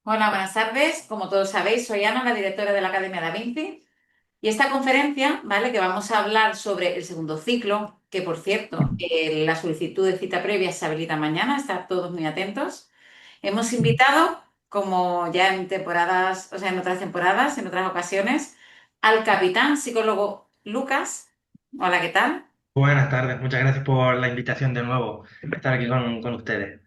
Hola, buenas tardes. Como todos sabéis, soy Ana, la directora de la Academia Da Vinci. Y esta conferencia, ¿vale? Que vamos a hablar sobre el segundo ciclo, que por cierto, la solicitud de cita previa se habilita mañana, estar todos muy atentos. Hemos invitado, como ya en temporadas, o sea, en otras temporadas, en otras ocasiones, al capitán psicólogo Lucas. Hola, ¿qué tal? Buenas tardes, muchas gracias por la invitación de nuevo a estar aquí con ustedes.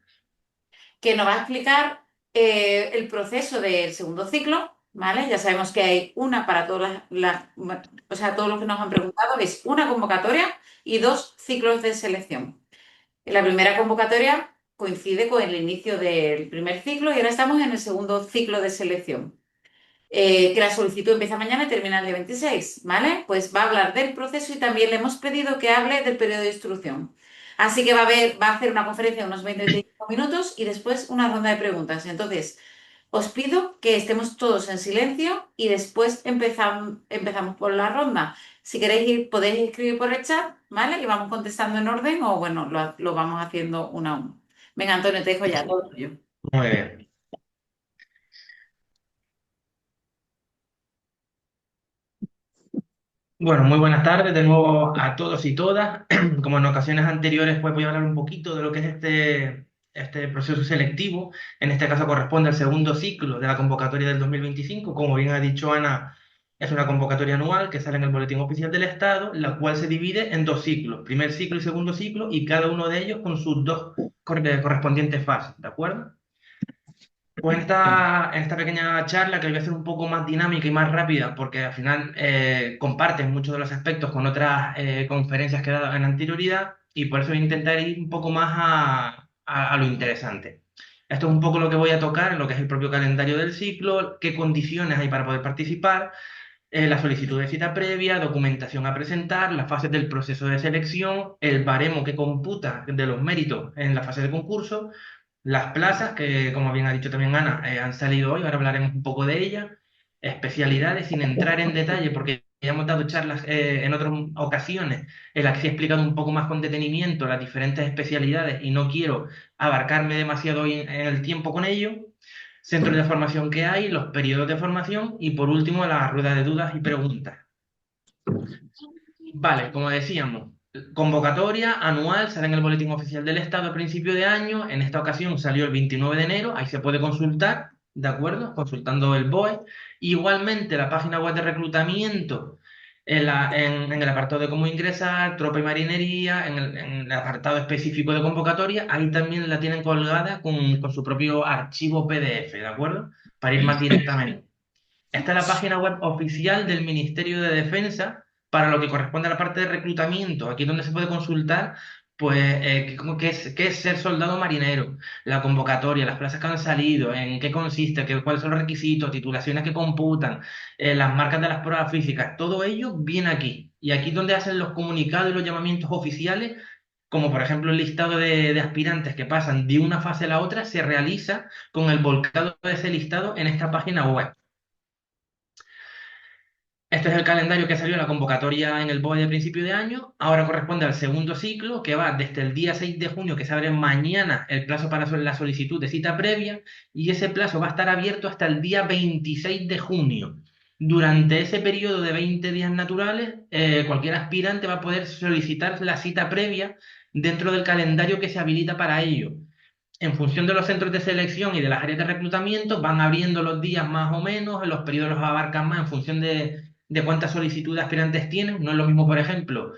Que nos va a explicar el proceso del segundo ciclo, ¿vale? Ya sabemos que hay una para todas o sea, todos los que nos han preguntado, es una convocatoria y dos ciclos de selección. La primera convocatoria coincide con el inicio del primer ciclo y ahora estamos en el segundo ciclo de selección. Que la solicitud empieza mañana y termina el día 26, ¿vale? Pues va a hablar del proceso y también le hemos pedido que hable del periodo de instrucción. Así que va a hacer una conferencia de unos 20-25 minutos y después una ronda de preguntas. Entonces, os pido que estemos todos en silencio y después empezamos por la ronda. Si queréis ir, podéis escribir por el chat, ¿vale? Y vamos contestando en orden o, bueno, lo vamos haciendo uno a uno. Venga, Antonio, te dejo ya todo tuyo. Muy bien. Bueno, muy buenas tardes de nuevo a todos y todas. Como en ocasiones anteriores, pues voy a hablar un poquito de lo que es este proceso selectivo. En este caso corresponde al segundo ciclo de la convocatoria del 2025. Como bien ha dicho Ana, es una convocatoria anual que sale en el Boletín Oficial del Estado, la cual se divide en dos ciclos, primer ciclo y segundo ciclo, y cada uno de ellos con sus dos correspondientes fases, ¿de acuerdo? Pues en esta pequeña charla que voy a hacer un poco más dinámica y más rápida, porque al final comparten muchos de los aspectos con otras conferencias que he dado en anterioridad, y por eso voy a intentar ir un poco más a lo interesante. Esto es un poco lo que voy a tocar, lo que es el propio calendario del ciclo, qué condiciones hay para poder participar, la solicitud de cita previa, documentación a presentar, las fases del proceso de selección, el baremo que computa de los méritos en la fase de concurso, las plazas, que como bien ha dicho también Ana, han salido hoy, ahora hablaremos un poco de ellas, especialidades, sin entrar en detalle, porque ya hemos dado charlas en otras ocasiones en las que sí he explicado un poco más con detenimiento las diferentes especialidades y no quiero abarcarme demasiado hoy en el tiempo con ello. Centros de formación que hay, los periodos de formación y por último la rueda de dudas y preguntas. Vale, como decíamos, convocatoria anual, sale en el Boletín Oficial del Estado a principio de año. En esta ocasión salió el 29 de enero, ahí se puede consultar, ¿de acuerdo? Consultando el BOE. Igualmente, la página web de reclutamiento, en el apartado de cómo ingresar, tropa y marinería, en el apartado específico de convocatoria, ahí también la tienen colgada con su propio archivo PDF, ¿de acuerdo? Para ir más directamente. Esta es la página web oficial del Ministerio de Defensa para lo que corresponde a la parte de reclutamiento. Aquí es donde se puede consultar, pues, qué es ser soldado marinero, la convocatoria, las plazas que han salido, en qué consiste, cuáles son los requisitos, titulaciones que computan, las marcas de las pruebas físicas. Todo ello viene aquí. Y aquí es donde hacen los comunicados y los llamamientos oficiales, como por ejemplo el listado de aspirantes que pasan de una fase a la otra, se realiza con el volcado de ese listado en esta página web. Este es el calendario que salió en la convocatoria en el BOE de principio de año. Ahora corresponde al segundo ciclo, que va desde el día 6 de junio, que se abre mañana el plazo para la solicitud de cita previa, y ese plazo va a estar abierto hasta el día 26 de junio. Durante ese periodo de 20 días naturales, cualquier aspirante va a poder solicitar la cita previa dentro del calendario que se habilita para ello. En función de los centros de selección y de las áreas de reclutamiento, van abriendo los días más o menos, los periodos los abarcan más en función de cuántas solicitudes de aspirantes tienen. No es lo mismo, por ejemplo,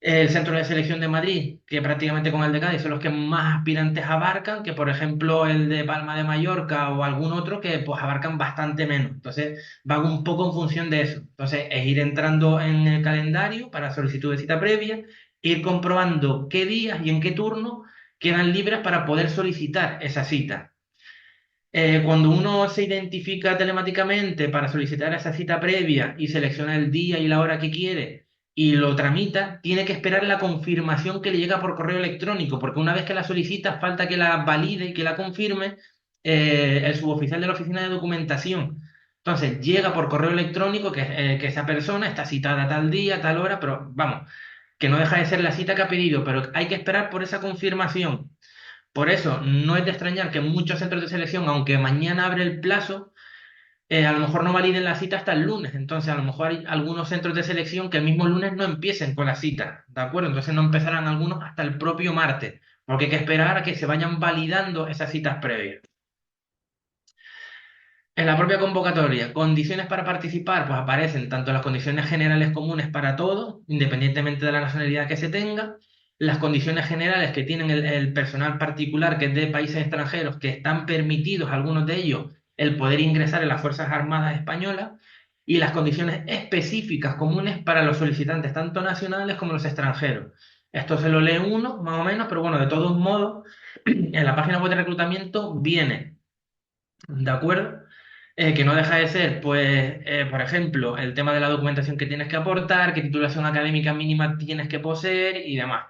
el centro de selección de Madrid, que prácticamente con el de Cádiz son los que más aspirantes abarcan, que por ejemplo el de Palma de Mallorca o algún otro que pues abarcan bastante menos. Entonces, va un poco en función de eso. Entonces, es ir entrando en el calendario para solicitud de cita previa, ir comprobando qué días y en qué turno quedan libres para poder solicitar esa cita. Cuando uno se identifica telemáticamente para solicitar esa cita previa y selecciona el día y la hora que quiere y lo tramita, tiene que esperar la confirmación que le llega por correo electrónico, porque una vez que la solicita, falta que la valide y que la confirme el suboficial de la oficina de documentación. Entonces, llega por correo electrónico que esa persona está citada tal día, tal hora, pero vamos, que no deja de ser la cita que ha pedido, pero hay que esperar por esa confirmación. Por eso, no es de extrañar que muchos centros de selección, aunque mañana abre el plazo, a lo mejor no validen la cita hasta el lunes. Entonces, a lo mejor hay algunos centros de selección que el mismo lunes no empiecen con la cita, ¿de acuerdo? Entonces no empezarán algunos hasta el propio martes, porque hay que esperar a que se vayan validando esas citas previas. En la propia convocatoria, condiciones para participar, pues aparecen tanto las condiciones generales comunes para todos, independientemente de la nacionalidad que se tenga, las condiciones generales que tienen el personal particular que es de países extranjeros, que están permitidos, algunos de ellos, el poder ingresar en las Fuerzas Armadas Españolas, y las condiciones específicas comunes para los solicitantes, tanto nacionales como los extranjeros. Esto se lo lee uno, más o menos, pero bueno, de todos modos, en la página web de reclutamiento viene. ¿De acuerdo? Que no deja de ser, pues, por ejemplo, el tema de la documentación que tienes que aportar, qué titulación académica mínima tienes que poseer y demás.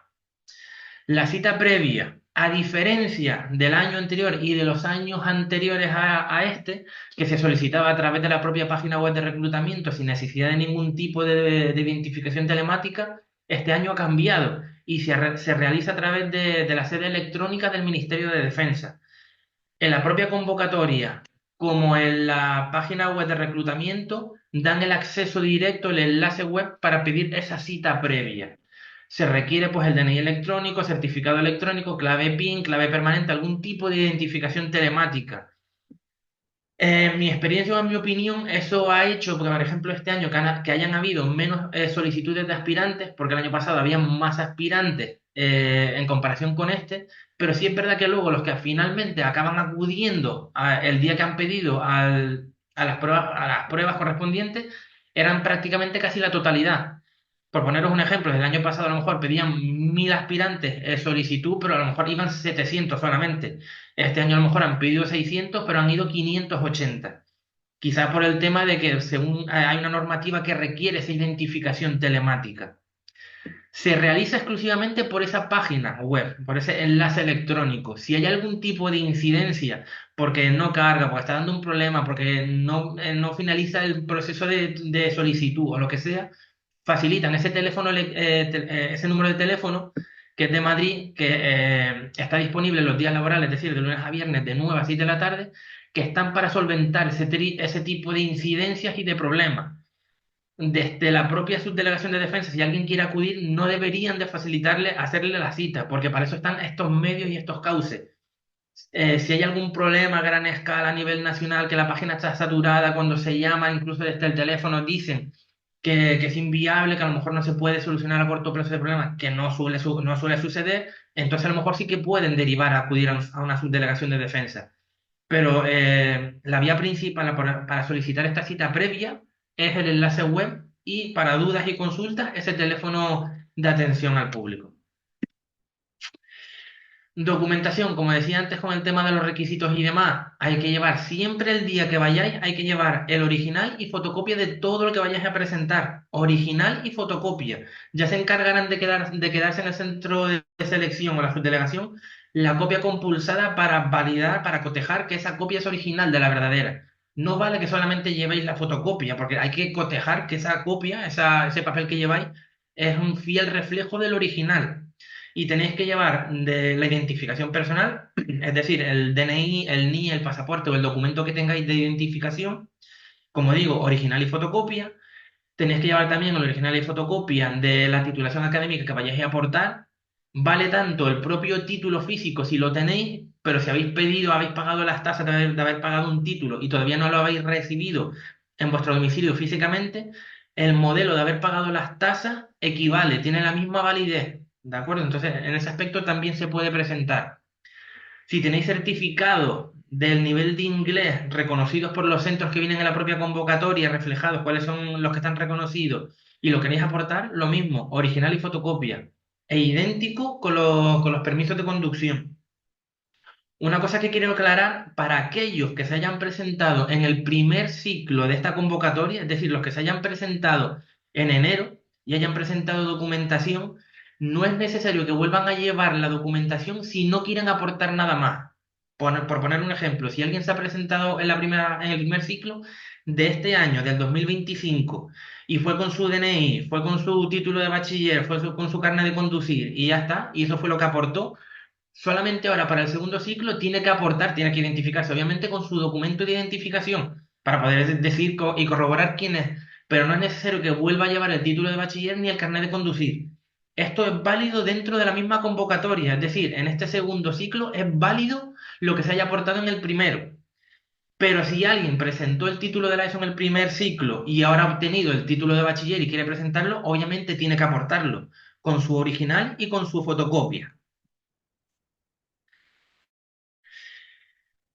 La cita previa, a diferencia del año anterior y de los años anteriores a este, que se solicitaba a través de la propia página web de reclutamiento sin necesidad de ningún tipo de identificación telemática, este año ha cambiado y se realiza a través de la sede electrónica del Ministerio de Defensa. En la propia convocatoria, como en la página web de reclutamiento, dan el acceso directo, el enlace web para pedir esa cita previa. Se requiere pues el DNI electrónico, certificado electrónico, clave PIN, clave permanente, algún tipo de identificación telemática. En mi experiencia o en mi opinión, eso ha hecho, porque por ejemplo este año que hayan habido menos solicitudes de aspirantes, porque el año pasado había más aspirantes en comparación con este, pero sí es verdad que luego los que finalmente acaban acudiendo el día que han pedido a las pruebas correspondientes eran prácticamente casi la totalidad. Por poneros un ejemplo, el año pasado a lo mejor pedían 1.000 aspirantes solicitud, pero a lo mejor iban 700 solamente. Este año a lo mejor han pedido 600, pero han ido 580. Quizás por el tema de que según hay una normativa que requiere esa identificación telemática. Se realiza exclusivamente por esa página web, por ese enlace electrónico. Si hay algún tipo de incidencia, porque no carga, porque está dando un problema, porque no finaliza el proceso de solicitud o lo que sea, facilitan ese teléfono, ese número de teléfono que es de Madrid, que está disponible los días laborales, es decir, de lunes a viernes de 9 a 7 de la tarde, que están para solventar ese tipo de incidencias y de problemas. Desde la propia subdelegación de defensa, si alguien quiere acudir, no deberían de facilitarle, hacerle la cita, porque para eso están estos medios y estos cauces. Si hay algún problema a gran escala a nivel nacional, que la página está saturada, cuando se llama, incluso desde el teléfono, dicen que es inviable, que a lo mejor no se puede solucionar a corto plazo de problemas, que no suele suceder, entonces a lo mejor sí que pueden derivar a acudir a una subdelegación de defensa. Pero la vía principal para solicitar esta cita previa es el enlace web y para dudas y consultas ese teléfono de atención al público. Documentación, como decía antes con el tema de los requisitos y demás, hay que llevar siempre el día que vayáis, hay que llevar el original y fotocopia de todo lo que vayáis a presentar. Original y fotocopia. Ya se encargarán de quedarse en el centro de selección o la subdelegación la copia compulsada para validar, para cotejar que esa copia es original de la verdadera. No vale que solamente llevéis la fotocopia, porque hay que cotejar que esa copia, ese papel que lleváis, es un fiel reflejo del original y tenéis que llevar de la identificación personal, es decir, el DNI, el NIE, el pasaporte o el documento que tengáis de identificación, como digo, original y fotocopia. Tenéis que llevar también el original y fotocopia de la titulación académica que vayáis a aportar. Vale tanto el propio título físico si lo tenéis, pero si habéis pedido, habéis pagado las tasas de haber pagado un título y todavía no lo habéis recibido en vuestro domicilio físicamente, el modelo de haber pagado las tasas equivale, tiene la misma validez. ¿De acuerdo? Entonces, en ese aspecto también se puede presentar. Si tenéis certificado del nivel de inglés reconocidos por los centros que vienen en la propia convocatoria, reflejados cuáles son los que están reconocidos, y lo queréis aportar, lo mismo, original y fotocopia, e idéntico con los permisos de conducción. Una cosa que quiero aclarar, para aquellos que se hayan presentado en el primer ciclo de esta convocatoria, es decir, los que se hayan presentado en enero y hayan presentado documentación, no es necesario que vuelvan a llevar la documentación si no quieren aportar nada más. Por poner un ejemplo, si alguien se ha presentado en el primer ciclo de este año, del 2025, y fue con su DNI, fue con su título de bachiller, con su carnet de conducir y ya está, y eso fue lo que aportó, Solamente ahora para el segundo ciclo tiene que aportar, tiene que identificarse, obviamente, con su documento de identificación para poder decir y corroborar quién es, pero no es necesario que vuelva a llevar el título de bachiller ni el carnet de conducir. Esto es válido dentro de la misma convocatoria, es decir, en este segundo ciclo es válido lo que se haya aportado en el primero. Pero si alguien presentó el título de la ESO en el primer ciclo y ahora ha obtenido el título de bachiller y quiere presentarlo, obviamente tiene que aportarlo con su original y con su fotocopia.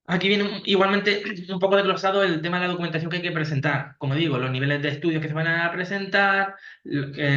Aquí viene igualmente un poco desglosado el tema de la documentación que hay que presentar. Como digo, los niveles de estudios que se van a presentar,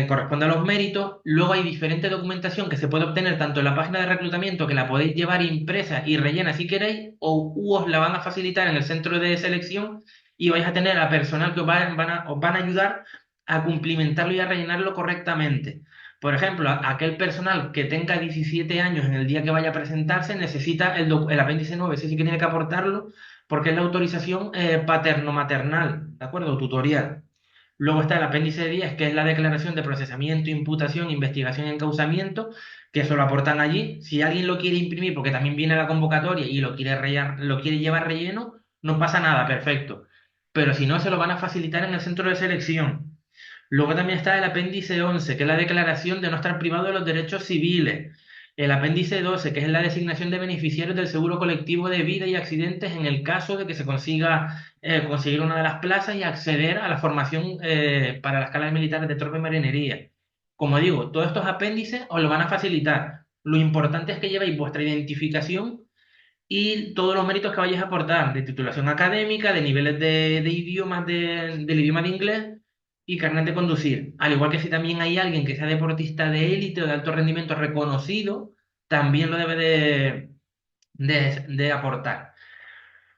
corresponde a los méritos. Luego hay diferente documentación que se puede obtener tanto en la página de reclutamiento, que la podéis llevar impresa y rellena si queréis, o os la van a facilitar en el centro de selección y vais a tener a personal que os van a ayudar a cumplimentarlo y a rellenarlo correctamente. Por ejemplo, aquel personal que tenga 17 años en el día que vaya a presentarse necesita el apéndice 9, ese sí que tiene que aportarlo porque es la autorización paterno-maternal, ¿de acuerdo? Tutorial. Luego está el apéndice 10, que es la declaración de procesamiento, imputación, investigación y encausamiento, que eso lo aportan allí. Si alguien lo quiere imprimir porque también viene a la convocatoria y lo quiere llevar relleno, no pasa nada, perfecto. Pero si no, se lo van a facilitar en el centro de selección. Luego también está el apéndice 11, que es la declaración de no estar privado de los derechos civiles. El apéndice 12, que es la designación de beneficiarios del seguro colectivo de vida y accidentes en el caso de que se consiga conseguir una de las plazas y acceder a la formación para las escalas militares de tropa y marinería. Como digo, todos estos apéndices os lo van a facilitar. Lo importante es que llevéis vuestra identificación y todos los méritos que vayáis a aportar de titulación académica, de niveles de idiomas, del idioma de inglés y carnet de conducir. Al igual que si también hay alguien que sea deportista de élite o de alto rendimiento reconocido, también lo debe de aportar.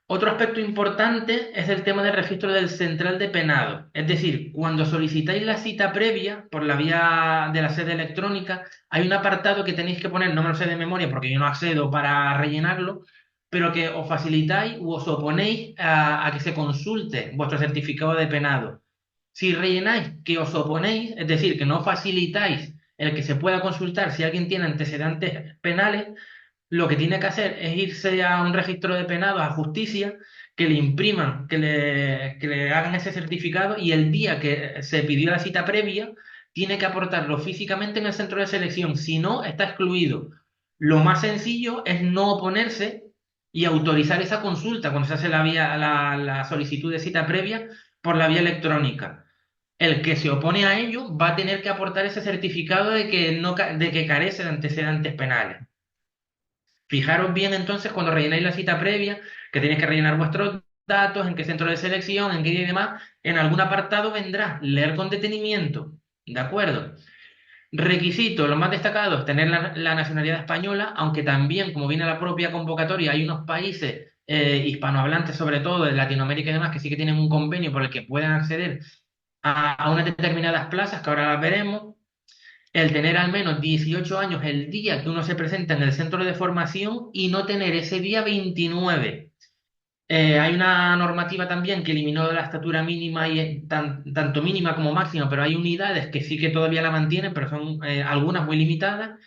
Otro aspecto importante es el tema del registro del central de penado. Es decir, cuando solicitáis la cita previa por la vía de la sede electrónica, hay un apartado que tenéis que poner, no me lo sé de memoria porque yo no accedo para rellenarlo, pero que os facilitáis o os oponéis a que se consulte vuestro certificado de penado. Si rellenáis que os oponéis, es decir, que no facilitáis el que se pueda consultar si alguien tiene antecedentes penales, lo que tiene que hacer es irse a un registro de penados, a justicia, que le impriman, que le hagan ese certificado y el día que se pidió la cita previa, tiene que aportarlo físicamente en el centro de selección, si no, está excluido. Lo más sencillo es no oponerse y autorizar esa consulta cuando se hace la solicitud de cita previa por la vía electrónica. El que se opone a ello va a tener que aportar ese certificado de que, no, de que carece de antecedentes penales. Fijaros bien entonces cuando rellenáis la cita previa, que tenéis que rellenar vuestros datos, en qué centro de selección, en qué día y demás, en algún apartado vendrá leer con detenimiento. ¿De acuerdo? Requisitos, los más destacados, tener la nacionalidad española, aunque también, como viene la propia convocatoria, hay unos países hispanohablantes, sobre todo de Latinoamérica y demás, que sí que tienen un convenio por el que puedan acceder a unas determinadas plazas, que ahora las veremos. El tener al menos 18 años el día que uno se presenta en el centro de formación y no tener ese día 29. Hay una normativa también que eliminó la estatura mínima y tanto mínima como máxima, pero hay unidades que sí que todavía la mantienen, pero son algunas muy limitadas,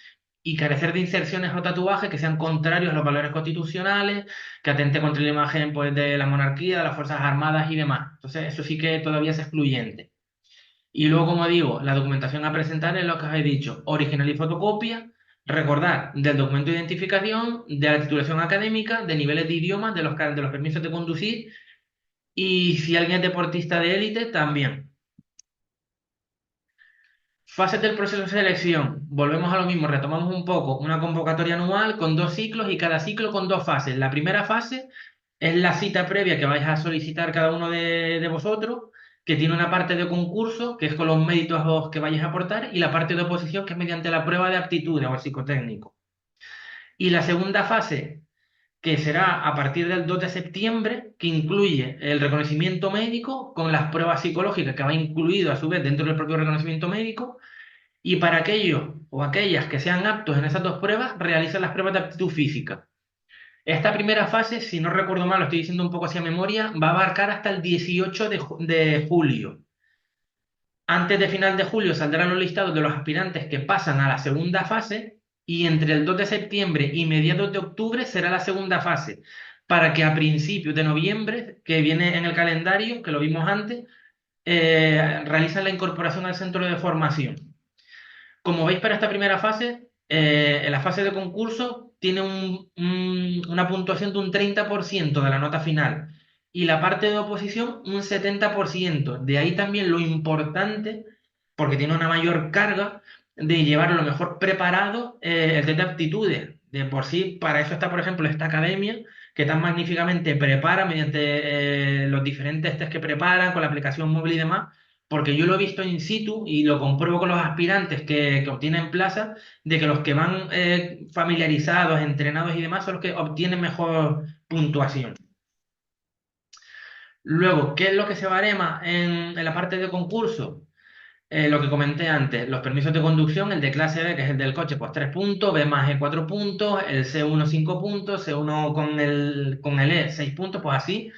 y carecer de inserciones o tatuajes que sean contrarios a los valores constitucionales, que atente contra la imagen pues, de la monarquía, de las Fuerzas Armadas y demás. Entonces, eso sí que todavía es excluyente. Y luego, como digo, la documentación a presentar es lo que os he dicho, original y fotocopia, recordar del documento de identificación, de la titulación académica, de niveles de idiomas, de los permisos de conducir y si alguien es deportista de élite, también. Fases del proceso de selección. Volvemos a lo mismo, retomamos un poco una convocatoria anual con dos ciclos y cada ciclo con dos fases. La primera fase es la cita previa que vais a solicitar cada uno de vosotros, que tiene una parte de concurso, que es con los méritos que vayáis a aportar, y la parte de oposición, que es mediante la prueba de aptitudes o el psicotécnico. Y la segunda fase, que será a partir del 2 de septiembre, que incluye el reconocimiento médico con las pruebas psicológicas que va incluido a su vez dentro del propio reconocimiento médico y para aquellos o aquellas que sean aptos en esas dos pruebas, realizan las pruebas de aptitud física. Esta primera fase, si no recuerdo mal, lo estoy diciendo un poco hacia memoria, va a abarcar hasta el 18 de julio. Antes de final de julio saldrán los listados de los aspirantes que pasan a la segunda fase y entre el 2 de septiembre y mediados de octubre será la segunda fase, para que a principios de noviembre, que viene en el calendario, que lo vimos antes, realizan la incorporación al centro de formación. Como veis, para esta primera fase, en la fase de concurso tiene una puntuación de un 30% de la nota final y la parte de oposición un 70%. De ahí también lo importante, porque tiene una mayor carga, de llevar lo mejor preparado el test de aptitudes. De por sí, para eso está, por ejemplo, esta academia que tan magníficamente prepara mediante los diferentes test que preparan con la aplicación móvil y demás, porque yo lo he visto in situ y lo compruebo con los aspirantes que obtienen plaza, de que los que van familiarizados, entrenados y demás son los que obtienen mejor puntuación. Luego, ¿qué es lo que se barema en la parte de concurso? Lo que comenté antes, los permisos de conducción, el de clase B, que es el del coche, pues 3 puntos, B más E 4 puntos, el C1 5 puntos, C1 con el E 6 puntos, pues así,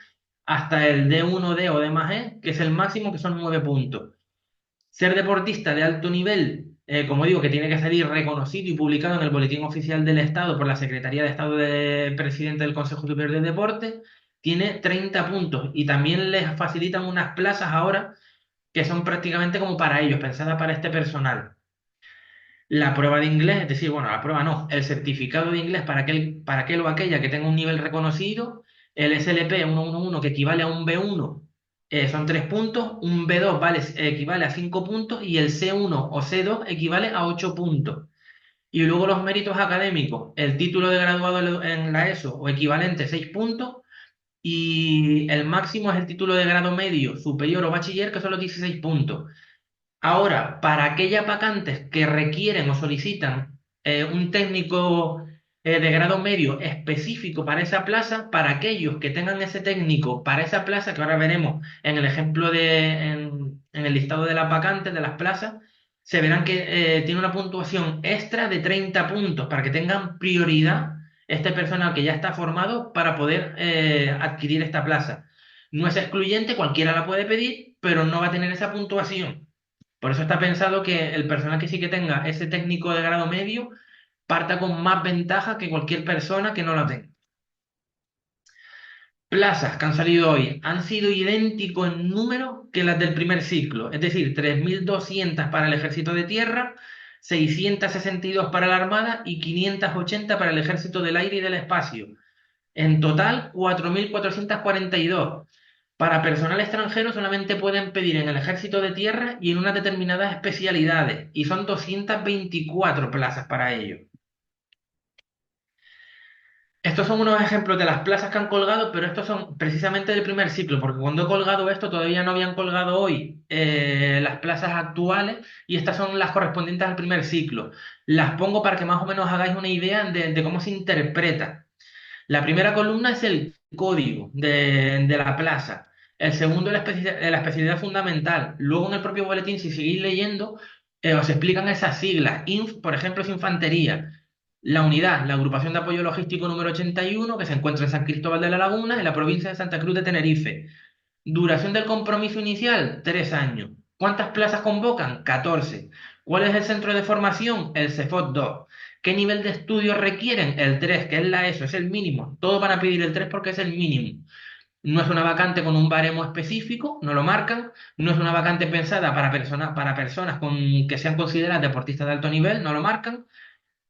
hasta el D1D o D más E, que es el máximo, que son 9 puntos. Ser deportista de alto nivel, como digo, que tiene que salir reconocido y publicado en el Boletín Oficial del Estado por la Secretaría de Estado de Presidente del Consejo Superior de Deportes, tiene 30 puntos y también les facilitan unas plazas ahora que son prácticamente como para ellos, pensadas para este personal. La prueba de inglés, es decir, bueno, la prueba no, el certificado de inglés para aquel o aquella que tenga un nivel reconocido, el SLP 111 que equivale a un B1 son 3 puntos, un B2 equivale a 5 puntos y el C1 o C2 equivale a 8 puntos. Y luego los méritos académicos, el título de graduado en la ESO o equivalente 6 puntos y el máximo es el título de grado medio, superior o bachiller que son los 16 puntos. Ahora, para aquellas vacantes que requieren o solicitan un técnico de grado medio específico para esa plaza, para aquellos que tengan ese técnico para esa plaza, que ahora veremos en el ejemplo en el listado de las vacantes de las plazas, se verán que tiene una puntuación extra de 30 puntos para que tengan prioridad este personal que ya está formado para poder adquirir esta plaza. No es excluyente, cualquiera la puede pedir, pero no va a tener esa puntuación. Por eso está pensado que el personal que sí que tenga ese técnico de grado medio parta con más ventaja que cualquier persona que no lo tenga. Plazas que han salido hoy han sido idénticos en número que las del primer ciclo, es decir, 3.200 para el Ejército de Tierra, 662 para la Armada y 580 para el Ejército del Aire y del Espacio. En total, 4.442. Para personal extranjero solamente pueden pedir en el Ejército de Tierra y en unas determinadas especialidades, y son 224 plazas para ello. Estos son unos ejemplos de las plazas que han colgado, pero estos son precisamente del primer ciclo, porque cuando he colgado esto todavía no habían colgado hoy las plazas actuales y estas son las correspondientes al primer ciclo. Las pongo para que más o menos hagáis una idea de cómo se interpreta. La primera columna es el código de la plaza. El segundo es la especialidad fundamental. Luego en el propio boletín, si seguís leyendo, os explican esas siglas. Por ejemplo, es infantería. La unidad, la agrupación de apoyo logístico número 81, que se encuentra en San Cristóbal de la Laguna, en la provincia de Santa Cruz de Tenerife. Duración del compromiso inicial, 3 años. ¿Cuántas plazas convocan? 14. ¿Cuál es el centro de formación? El CEFOT 2. ¿Qué nivel de estudio requieren? El 3, que es la ESO, es el mínimo. Todos van a pedir el 3 porque es el mínimo. No es una vacante con un baremo específico, no lo marcan. No es una vacante pensada para personas que sean consideradas deportistas de alto nivel, no lo marcan.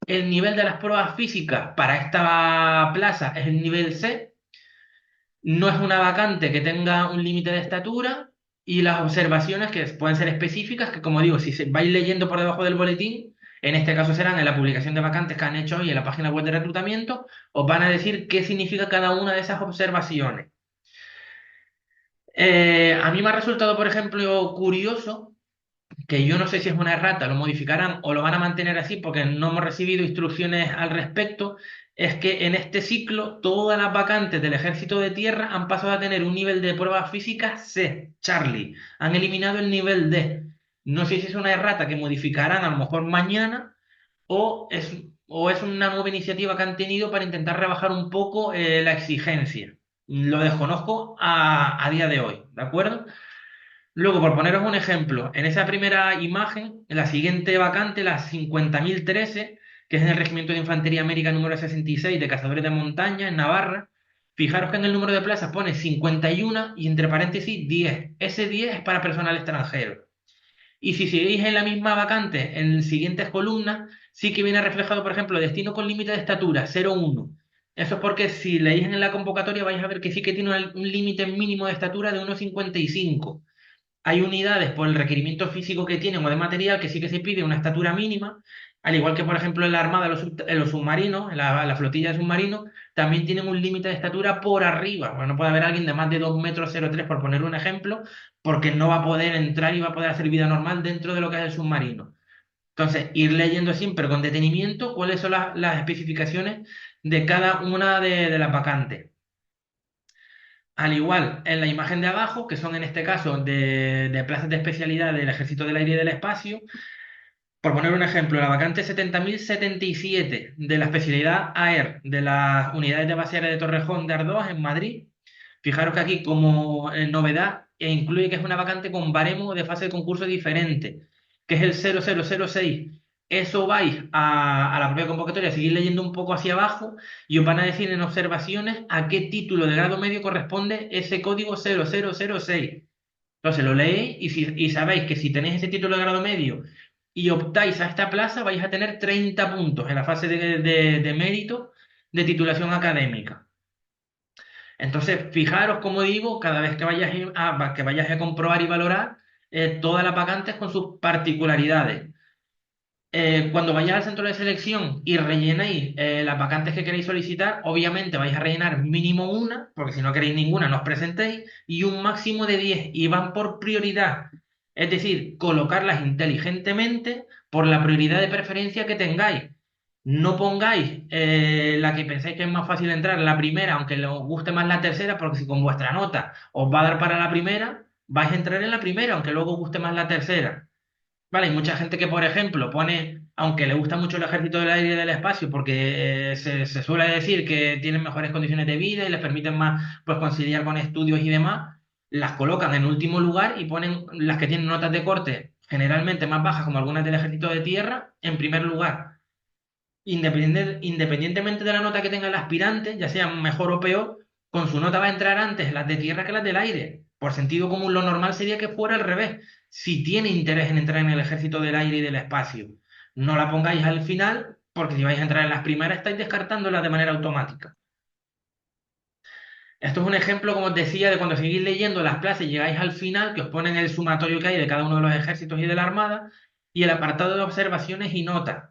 El nivel de las pruebas físicas para esta plaza es el nivel C. No es una vacante que tenga un límite de estatura y las observaciones que pueden ser específicas, que como digo, si vais leyendo por debajo del boletín, en este caso serán en la publicación de vacantes que han hecho hoy en la página web de reclutamiento, os van a decir qué significa cada una de esas observaciones. A mí me ha resultado, por ejemplo, curioso que yo no sé si es una errata, lo modificarán o lo van a mantener así porque no hemos recibido instrucciones al respecto, es que en este ciclo todas las vacantes del Ejército de Tierra han pasado a tener un nivel de pruebas físicas C, Charlie, han eliminado el nivel D. No sé si es una errata que modificarán a lo mejor mañana o es una nueva iniciativa que han tenido para intentar rebajar un poco la exigencia. Lo desconozco a día de hoy, ¿de acuerdo? Luego, por poneros un ejemplo, en esa primera imagen, en la siguiente vacante, la 50.013, que es en el Regimiento de Infantería América número 66 de Cazadores de Montaña, en Navarra. Fijaros que en el número de plazas pone 51 y entre paréntesis 10. Ese 10 es para personal extranjero. Y si seguís en la misma vacante, en siguientes columnas, sí que viene reflejado, por ejemplo, destino con límite de estatura, 0,1. Eso es porque si leéis en la convocatoria vais a ver que sí que tiene un límite mínimo de estatura de 1,55. Hay unidades por el requerimiento físico que tienen o de material que sí que se pide una estatura mínima, al igual que, por ejemplo, en la Armada, en los submarinos, en la flotilla de submarinos, también tienen un límite de estatura por arriba. Bueno, no puede haber alguien de más de 2,03 m, por poner un ejemplo, porque no va a poder entrar y va a poder hacer vida normal dentro de lo que es el submarino. Entonces, ir leyendo siempre con detenimiento cuáles son las especificaciones de cada una de las vacantes. Al igual, en la imagen de abajo, que son en este caso de plazas de especialidad del Ejército del Aire y del Espacio, por poner un ejemplo, la vacante 70.077 de la especialidad AER de las unidades de base aérea de Torrejón de Ardoz en Madrid. Fijaros que aquí como novedad incluye que es una vacante con baremo de fase de concurso diferente, que es el 0006. Eso vais a la propia convocatoria, seguir leyendo un poco hacia abajo y os van a decir en observaciones a qué título de grado medio corresponde ese código 0006. Entonces lo leéis y sabéis que si tenéis ese título de grado medio y optáis a esta plaza, vais a tener 30 puntos en la fase de mérito de titulación académica. Entonces, fijaros, como digo, cada vez que vayáis a comprobar y valorar todas las vacantes con sus particularidades. Cuando vayáis al centro de selección y rellenéis las vacantes que queréis solicitar, obviamente vais a rellenar mínimo una, porque si no queréis ninguna, no os presentéis, y un máximo de 10, y van por prioridad. Es decir, colocarlas inteligentemente por la prioridad de preferencia que tengáis. No pongáis la que pensáis que es más fácil entrar, la primera, aunque os guste más la tercera, porque si con vuestra nota os va a dar para la primera, vais a entrar en la primera, aunque luego os guste más la tercera. Vale, hay mucha gente que, por ejemplo, pone, aunque le gusta mucho el ejército del aire y del espacio, porque se suele decir que tienen mejores condiciones de vida y les permiten más pues, conciliar con estudios y demás, las colocan en último lugar y ponen las que tienen notas de corte generalmente más bajas, como algunas del ejército de tierra, en primer lugar. Independientemente de la nota que tenga el aspirante, ya sea mejor o peor, con su nota va a entrar antes las de tierra que las del aire. Por sentido común, lo normal sería que fuera al revés. Si tiene interés en entrar en el ejército del aire y del espacio, no la pongáis al final, porque si vais a entrar en las primeras, estáis descartándolas de manera automática. Esto es un ejemplo, como os decía, de cuando seguís leyendo las plazas y llegáis al final, que os ponen el sumatorio que hay de cada uno de los ejércitos y de la armada, y el apartado de observaciones y notas.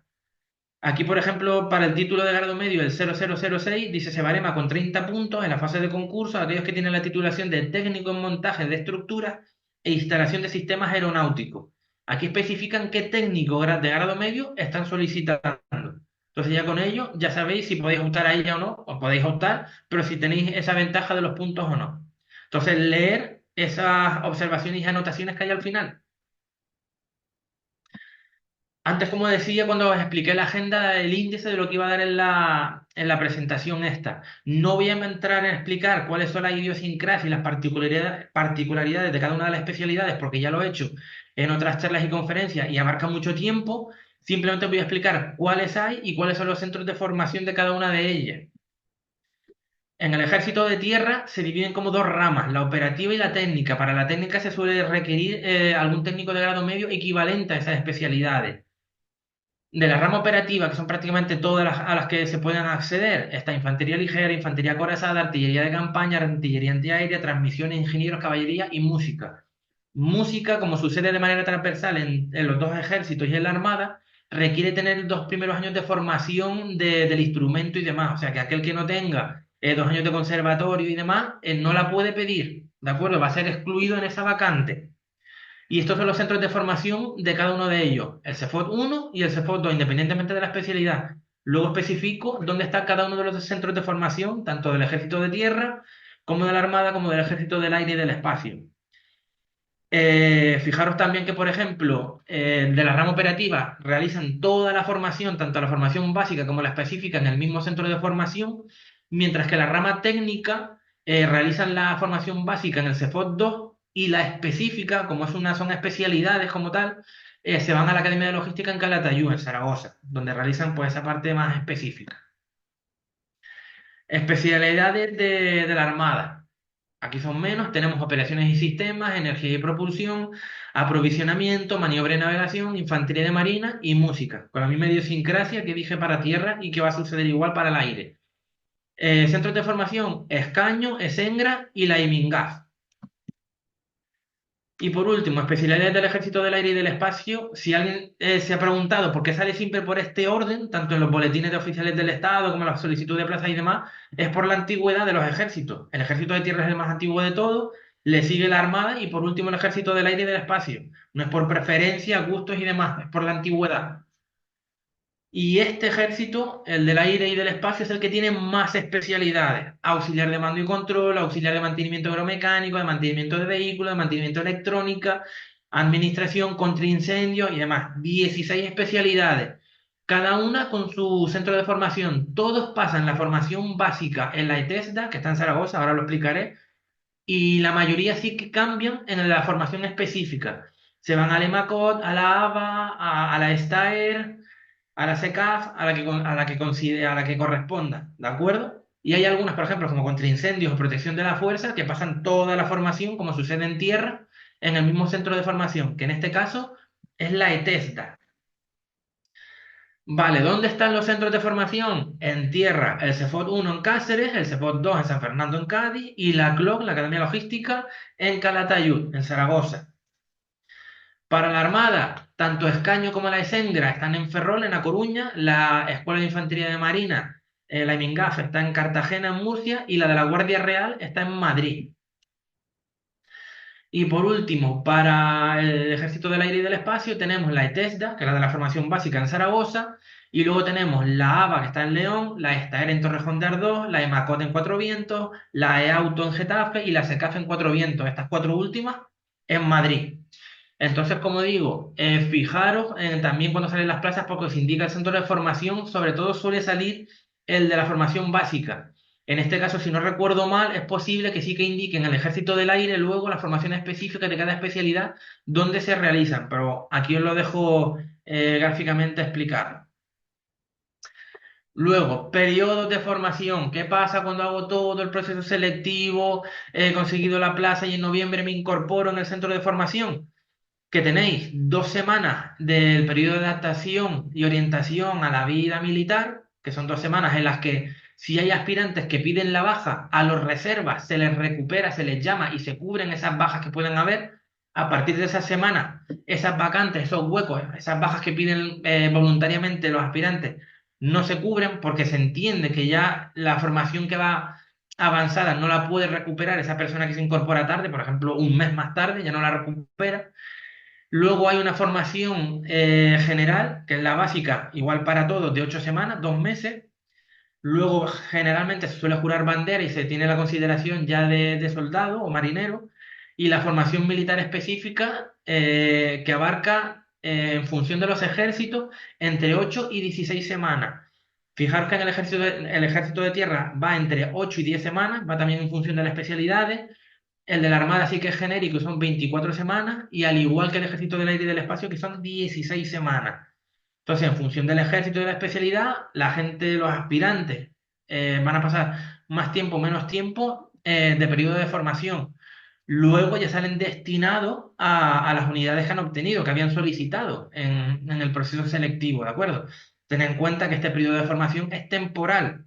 Aquí, por ejemplo, para el título de grado medio, el 0006, dice se barema con 30 puntos en la fase de concurso a aquellos que tienen la titulación de técnico en montaje de estructuras e instalación de sistemas aeronáuticos. Aquí especifican qué técnico de grado medio están solicitando. Entonces ya con ello ya sabéis si podéis optar a ella o no, o podéis optar, pero si tenéis esa ventaja de los puntos o no. Entonces leer esas observaciones y anotaciones que hay al final. Antes, como decía, cuando os expliqué la agenda, el índice de lo que iba a dar en la presentación esta. No voy a entrar en explicar cuáles son las idiosincrasias y las particularidades de cada una de las especialidades, porque ya lo he hecho en otras charlas y conferencias y abarca mucho tiempo. Simplemente voy a explicar cuáles hay y cuáles son los centros de formación de cada una de ellas. En el ejército de tierra se dividen como dos ramas, la operativa y la técnica. Para la técnica se suele requerir algún técnico de grado medio equivalente a esas especialidades. De la rama operativa, que son prácticamente todas a las que se pueden acceder, está infantería ligera, infantería acorazada, artillería de campaña, artillería antiaérea, transmisiones, ingenieros, caballería y música. Música, como sucede de manera transversal en los dos ejércitos y en la armada, requiere tener 2 primeros años de formación del instrumento y demás. O sea que aquel que no tenga 2 años de conservatorio y demás, no la puede pedir, ¿de acuerdo? Va a ser excluido en esa vacante. Y estos son los centros de formación de cada uno de ellos, el CEFOT 1 y el CEFOT 2, independientemente de la especialidad. Luego especifico dónde está cada uno de los centros de formación, tanto del Ejército de Tierra, como de la Armada, como del Ejército del Aire y del Espacio. Fijaros también que, por ejemplo, de la rama operativa realizan toda la formación, tanto la formación básica como la específica, en el mismo centro de formación, mientras que la rama técnica realizan la formación básica en el CEFOT 2 y la específica, como son especialidades como tal, se van a la Academia de Logística en Calatayud, en Zaragoza, donde realizan pues esa parte más específica. Especialidades de la Armada. Aquí son menos, tenemos operaciones y sistemas, energía y propulsión, aprovisionamiento, maniobra y navegación, infantería de marina y música, con la misma idiosincrasia que dije para tierra y que va a suceder igual para el aire. Centros de formación, Escaño, Esengra y la IMINGAF. Y por último, especialidades del Ejército del Aire y del Espacio. Si alguien se ha preguntado por qué sale siempre por este orden, tanto en los boletines de oficiales del Estado como en las solicitudes de plaza y demás, es por la antigüedad de los ejércitos. El Ejército de Tierra es el más antiguo de todos, le sigue la Armada y por último el Ejército del Aire y del Espacio. No es por preferencia, gustos y demás, es por la antigüedad. Y este ejército, el del aire y del espacio, es el que tiene más especialidades. Auxiliar de mando y control, auxiliar de mantenimiento aeromecánico, de mantenimiento de vehículos, de mantenimiento de electrónica, administración contra incendios y demás. 16 especialidades, cada una con su centro de formación. Todos pasan la formación básica en la ETESDA, que está en Zaragoza, ahora lo explicaré, y la mayoría sí que cambian en la formación específica. Se van al EMACOT, a la ABA, a la STAER, a la SECAF, a la que corresponda, ¿de acuerdo? Y hay algunas, por ejemplo, como contra incendios o protección de la fuerza, que pasan toda la formación, como sucede en tierra, en el mismo centro de formación, que en este caso es la ETESDA. Vale, ¿dónde están los centros de formación? En tierra, el CEFOT 1 en Cáceres, el CEFOT 2 en San Fernando en Cádiz y la CLOC, la Academia Logística, en Calatayud, en Zaragoza. Para la Armada, tanto Escaño como la Esengra están en Ferrol, en A Coruña, la Escuela de Infantería de Marina, la IMINGAF, está en Cartagena, en Murcia, y la de la Guardia Real está en Madrid. Y por último, para el Ejército del Aire y del Espacio tenemos la ETESDA, que es la de la formación básica en Zaragoza, y luego tenemos la ABA, que está en León, la ESTAER en Torrejón de Ardoz, la EMACOT en Cuatro Vientos, la EAUTO en Getafe y la SECAF en Cuatro Vientos, estas cuatro últimas en Madrid. Entonces, como digo, fijaros también cuando salen las plazas porque os indica el centro de formación, sobre todo suele salir el de la formación básica. En este caso, si no recuerdo mal, es posible que sí que indiquen el Ejército del Aire luego la formación específica de cada especialidad donde se realizan, pero aquí os lo dejo gráficamente explicado. Luego, periodos de formación. ¿Qué pasa cuando hago todo el proceso selectivo, he conseguido la plaza y en noviembre me incorporo en el centro de formación? Que tenéis 2 semanas del periodo de adaptación y orientación a la vida militar, que son 2 semanas en las que si hay aspirantes que piden la baja, a los reservas se les recupera, se les llama y se cubren esas bajas que pueden haber. A partir de esa semana, esas vacantes, esos huecos, esas bajas que piden voluntariamente los aspirantes, no se cubren porque se entiende que ya la formación que va avanzada no la puede recuperar esa persona que se incorpora tarde, por ejemplo, un mes más tarde, ya no la recupera. Luego hay una formación general, que es la básica, igual para todos, de 8 semanas, 2 meses. Luego generalmente se suele jurar bandera y se tiene la consideración ya de soldado o marinero. Y la formación militar específica que abarca, en función de los ejércitos, entre 8 y 16 semanas. Fijaros que en el ejército de tierra va entre 8 y 10 semanas, va también en función de las especialidades. El de la Armada sí que es genérico, son 24 semanas, y al igual que el Ejército del Aire y del Espacio, que son 16 semanas. Entonces, en función del ejército y de la especialidad, la gente, los aspirantes, van a pasar más tiempo, menos tiempo de periodo de formación. Luego ya salen destinados a las unidades que han obtenido, que habían solicitado en el proceso selectivo, ¿de acuerdo? Ten en cuenta que este periodo de formación es temporal.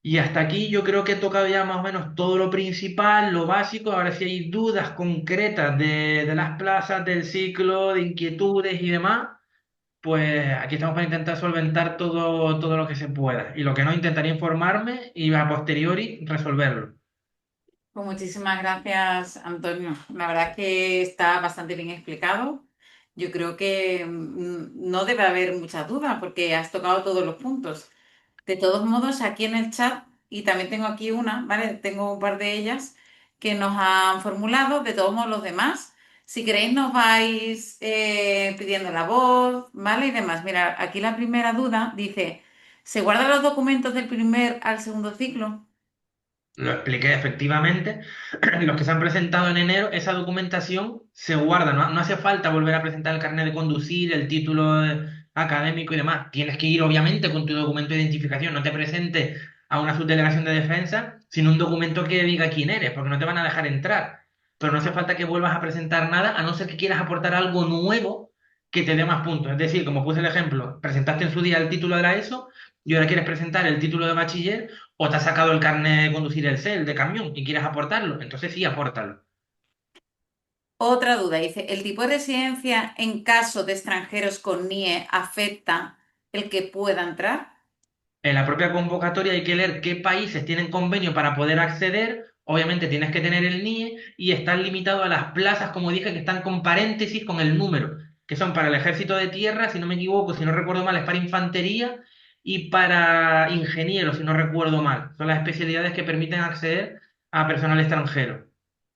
Y hasta aquí yo creo que he tocado ya más o menos todo lo principal, lo básico. Ahora si hay dudas concretas de las plazas, del ciclo, de inquietudes y demás, pues aquí estamos para intentar solventar todo lo que se pueda. Y lo que no, intentaré informarme y a posteriori resolverlo. Pues muchísimas gracias, Antonio. La verdad es que está bastante bien explicado. Yo creo que no debe haber muchas dudas porque has tocado todos los puntos. De todos modos, aquí en el chat, y también tengo aquí una, ¿vale? Tengo un par de ellas que nos han formulado. De todos modos, los demás, si queréis, nos vais pidiendo la voz, ¿vale? Y demás. Mira, aquí la primera duda dice: ¿se guardan los documentos del primer al segundo ciclo? Lo expliqué efectivamente. Los que se han presentado en enero, esa documentación se guarda. No hace falta volver a presentar el carnet de conducir, el título académico y demás. Tienes que ir, obviamente, con tu documento de identificación. No te presentes a una subdelegación de defensa sin un documento que diga quién eres, porque no te van a dejar entrar. Pero no hace falta que vuelvas a presentar nada, a no ser que quieras aportar algo nuevo que te dé más puntos. Es decir, como puse el ejemplo, presentaste en su día el título de la ESO y ahora quieres presentar el título de bachiller o te has sacado el carnet de conducir el CEL de camión y quieres aportarlo, entonces sí, apórtalo. Otra duda, dice, ¿el tipo de residencia en caso de extranjeros con NIE afecta el que pueda entrar? En la propia convocatoria hay que leer qué países tienen convenio para poder acceder. Obviamente tienes que tener el NIE y están limitados a las plazas, como dije, que están con paréntesis con el número, que son para el ejército de tierra, si no me equivoco, si no recuerdo mal, es para infantería y para ingenieros, si no recuerdo mal. Son las especialidades que permiten acceder a personal extranjero.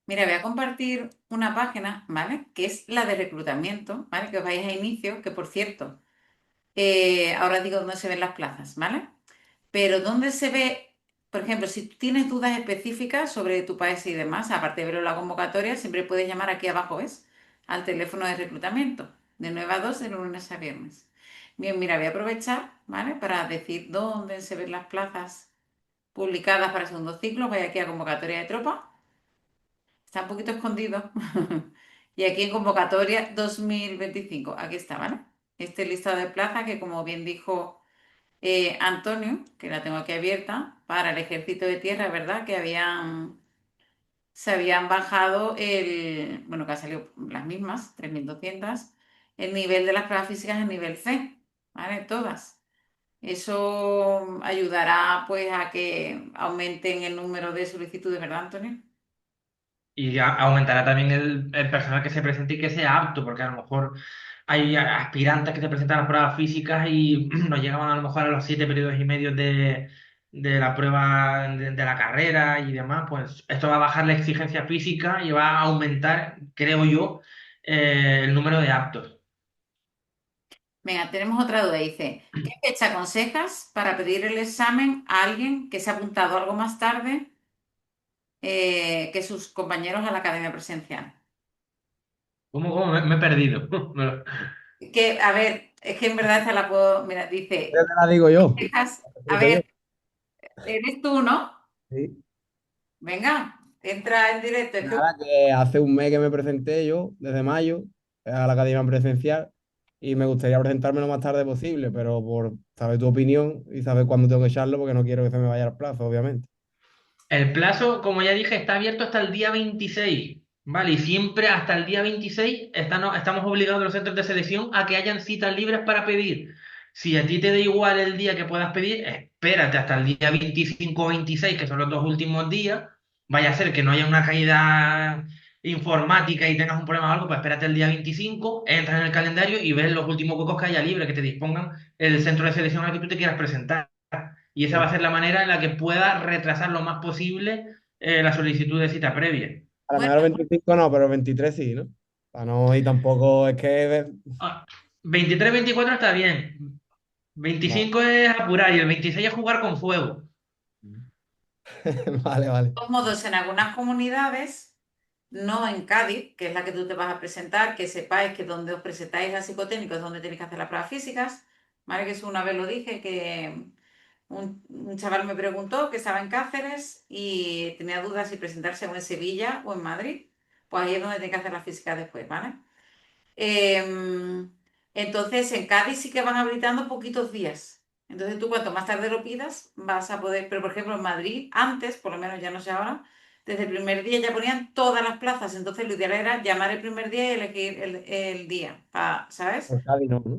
Mira, voy a compartir una página, ¿vale? Que es la de reclutamiento, ¿vale? Que os vais a inicio, que por cierto, ahora digo dónde se ven las plazas, ¿vale? Pero dónde se ve, por ejemplo, si tú tienes dudas específicas sobre tu país y demás, aparte de ver la convocatoria, siempre puedes llamar aquí abajo, ¿ves? Al teléfono de reclutamiento, de 9 a 2 de lunes a viernes. Bien, mira, voy a aprovechar, ¿vale? Para decir dónde se ven las plazas publicadas para el segundo ciclo. Voy aquí a convocatoria de tropa. Está un poquito escondido. Y aquí en convocatoria 2025. Aquí está, ¿vale? Este listado de plazas que, como bien dijo Antonio, que la tengo aquí abierta, para el ejército de tierra, ¿verdad? Que se habían bajado bueno, que han salido las mismas, 3.200 el nivel de las pruebas físicas en nivel C, ¿vale? Todas. Eso ayudará pues a que aumenten el número de solicitudes, ¿verdad, Antonio? Y aumentará también el personal que se presente y que sea apto, porque a lo mejor hay aspirantes que se presentan a las pruebas físicas y no llegaban a lo mejor a los 7 periodos y medio de la prueba de la carrera y demás, pues esto va a bajar la exigencia física y va a aumentar, creo yo, el número de aptos. Venga, tenemos otra duda. Dice, ¿qué fecha aconsejas para pedir el examen a alguien que se ha apuntado algo más tarde que sus compañeros a la academia presencial? ¿Cómo me he perdido? Que, a ver, es que en verdad esta la puedo. Mira, Ya dice, te la digo yo. a Pregunto yo. ver, eres tú, ¿no? Sí. Venga, entra en directo. Es que Nada, que hace un mes que me presenté yo, desde mayo, a la academia presencial, y me gustaría presentarme lo más tarde posible, pero por saber tu opinión y saber cuándo tengo que echarlo, porque no quiero que se me vaya el plazo, obviamente. El plazo, como ya dije, está abierto hasta el día 26, ¿vale? Y siempre hasta el día 26 estamos obligados los centros de selección a que hayan citas libres para pedir. Si a ti te da igual el día que puedas pedir, espérate hasta el día 25 o 26, que son los dos últimos días. Vaya a ser que no haya una caída informática y tengas un problema o algo, pues espérate el día 25, entras en el calendario y ves los últimos huecos que haya libres, que te dispongan el centro de selección al que tú te quieras presentar. Y esa va a ser la manera en la que pueda retrasar lo más posible la solicitud de cita previa. A lo bueno, mejor el 25 no, pero el 23 sí, ¿no? Para no, y tampoco es que... Ah, 23-24 está bien. Vale, 25 es apurar y el 26 es jugar con fuego. vale, vale. de todos modos, en algunas comunidades, no en Cádiz, que es la que tú te vas a presentar, que sepáis que donde os presentáis a psicotécnico es donde tenéis que hacer las pruebas físicas, ¿vale? Que eso una vez lo dije, que un chaval me preguntó que estaba en Cáceres y tenía dudas si presentarse o en Sevilla o en Madrid. Pues ahí es donde tiene que hacer la física después, ¿vale? Entonces, en Cádiz sí que van habilitando poquitos días. Entonces, tú cuanto más tarde lo pidas, vas a poder. Pero, por ejemplo, en Madrid, antes, por lo menos ya no sé ahora, desde el primer día ya ponían todas las plazas. Entonces, lo ideal era llamar el primer día y elegir el día, ¿sabes? Por Cádiz no, ¿no?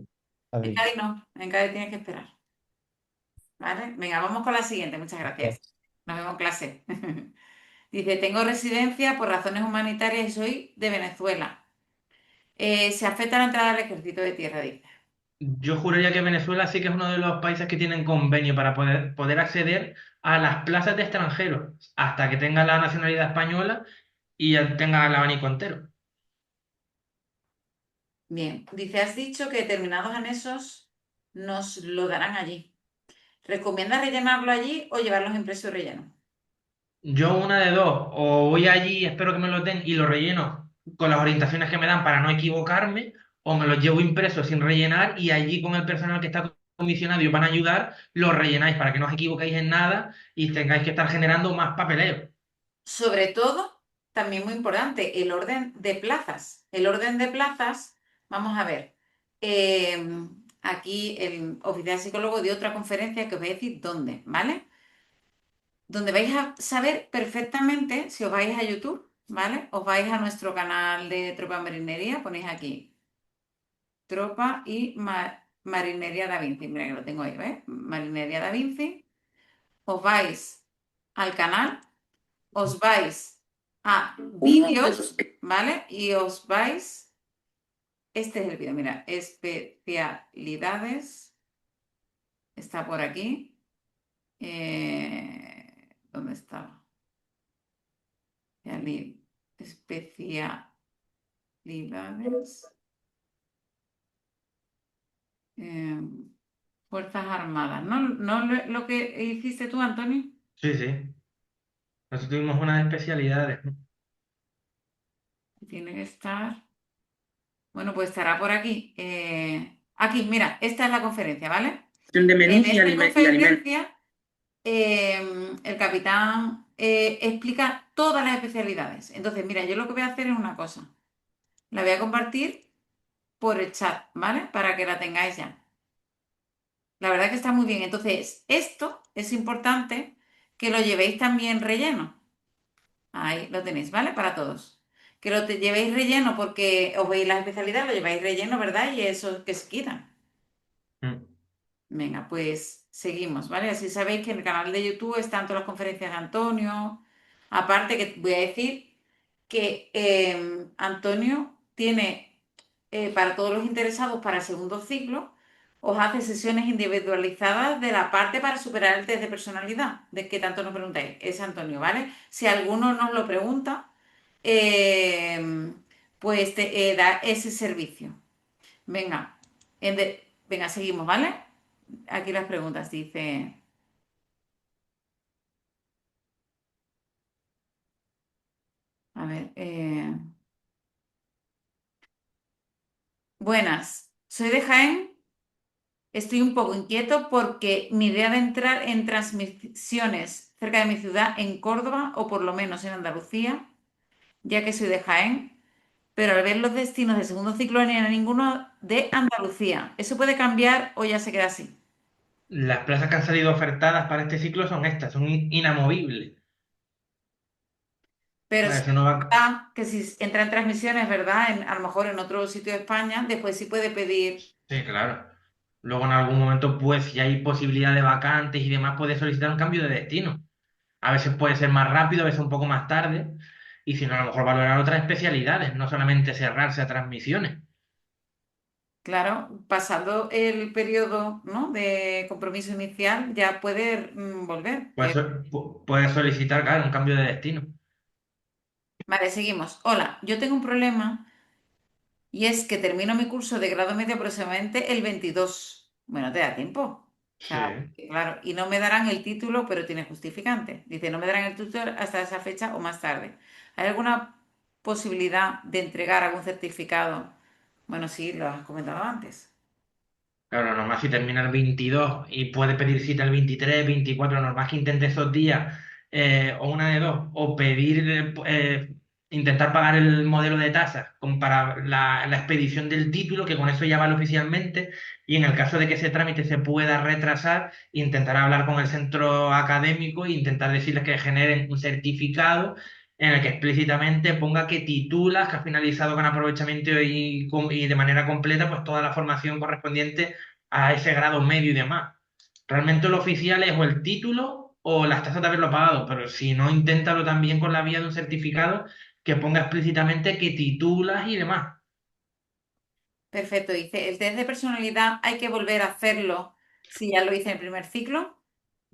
En Cádiz. Cádiz no, en Cádiz tienes que esperar. ¿Vale? Venga, vamos con la siguiente. Muchas gracias. Nos vemos en clase. Dice, tengo residencia por razones humanitarias y soy de Venezuela. Se afecta la entrada al ejército de tierra, dice. Yo juraría que Venezuela sí que es uno de los países que tienen convenio para poder acceder a las plazas de extranjeros hasta que tenga la nacionalidad española y ya tenga el abanico entero. Bien, dice, has dicho que determinados anexos nos lo darán allí. ¿Recomiendas rellenarlo allí o llevarlos impreso y relleno? Yo una de dos, o voy allí, espero que me lo den y lo relleno con las orientaciones que me dan para no equivocarme, o me los llevo impresos sin rellenar y allí con el personal que está comisionado y os van a ayudar, lo rellenáis para que no os equivoquéis en nada y tengáis que estar generando más papeleo. Sobre todo, también muy importante, el orden de plazas. El orden de plazas, vamos a ver. eh, Aquí el oficial psicólogo dio otra conferencia que os voy a decir dónde, ¿vale? Donde vais a saber perfectamente, si os vais a YouTube, ¿vale? Os vais a nuestro canal de Tropa Marinería, ponéis aquí Tropa y Marinería Da Vinci. Mira que lo tengo ahí, ¿ves? Marinería Da Vinci. Os vais al canal, os vais a vídeos, ¿vale? Y os vais. Este es el vídeo, mira, especialidades. Está por aquí. ¿Dónde estaba? Especialidades. eh, Fuerzas Armadas. ¿No, no lo que hiciste tú, Antonio? Sí, sí. Nosotros tuvimos unas especialidades, ¿no? Tiene que estar. Bueno, pues estará por aquí. Aquí, mira, esta es la conferencia, ¿vale? De En menús y, esta y alimentos. conferencia, el capitán explica todas las especialidades. Entonces, mira, yo lo que voy a hacer es una cosa. La voy a compartir por el chat, ¿vale? Para que la tengáis ya. La verdad que está muy bien. Entonces, esto es importante que lo llevéis también relleno. Ahí lo tenéis, ¿vale? Para todos. Que llevéis relleno porque os veis las especialidades, lo lleváis relleno, ¿verdad? Y eso que se quitan. Mm. Venga, pues seguimos, ¿vale? Así sabéis que en el canal de YouTube están todas las conferencias de Antonio. Aparte que voy a decir que Antonio tiene, para todos los interesados para el segundo ciclo, os hace sesiones individualizadas de la parte para superar el test de personalidad, de que tanto nos preguntáis. Es Antonio, ¿vale? Si alguno nos lo pregunta, eh, pues da ese servicio. Venga, venga, seguimos, ¿vale? Aquí las preguntas, dice, a ver, buenas, soy de Jaén, estoy un poco inquieto porque mi idea de entrar en transmisiones cerca de mi ciudad, en Córdoba o por lo menos en Andalucía, ya que soy de Jaén, pero al ver los destinos del segundo ciclo no hay ninguno de Andalucía. ¿Eso puede cambiar o ya se queda así? Las plazas que han salido ofertadas para este ciclo son estas, son inamovibles. Pero Vale, sí eso no va. está que si entra en transmisiones, ¿verdad? A lo mejor en otro sitio de España, después sí puede pedir. Sí, claro. Luego en algún momento, pues, si hay posibilidad de vacantes y demás, puede solicitar un cambio de destino. A veces puede ser más rápido, a veces un poco más tarde. Y si no, a lo mejor valorar otras especialidades, no solamente cerrarse a transmisiones. Claro, pasado el periodo, ¿no? De compromiso inicial, ya puede volver. Puede solicitar, claro, un cambio de destino. Vale, seguimos. Hola, yo tengo un problema y es que termino mi curso de grado medio aproximadamente el 22. Bueno, te da tiempo. O Sí. sea, claro, y no me darán el título, pero tiene justificante. Dice, no me darán el título hasta esa fecha o más tarde. ¿Hay alguna posibilidad de entregar algún certificado? Bueno, sí, lo has comentado antes. Claro, nomás si termina el 22 y puede pedir cita el 23, 24, normal que intente esos días, o una de dos, o pedir, intentar pagar el modelo de tasa para la expedición del título, que con eso ya vale oficialmente, y en el caso de que ese trámite se pueda retrasar, intentar hablar con el centro académico e intentar decirles que generen un certificado en el que explícitamente ponga que titulas, que has finalizado con aprovechamiento y de manera completa, pues toda la formación correspondiente a ese grado medio y demás. Realmente lo oficial es o el título o las tasas de haberlo pagado, pero si no, inténtalo también con la vía de un certificado que ponga explícitamente que titulas y demás. Perfecto, dice, el test de personalidad hay que volver a hacerlo si ya lo hice en el primer ciclo.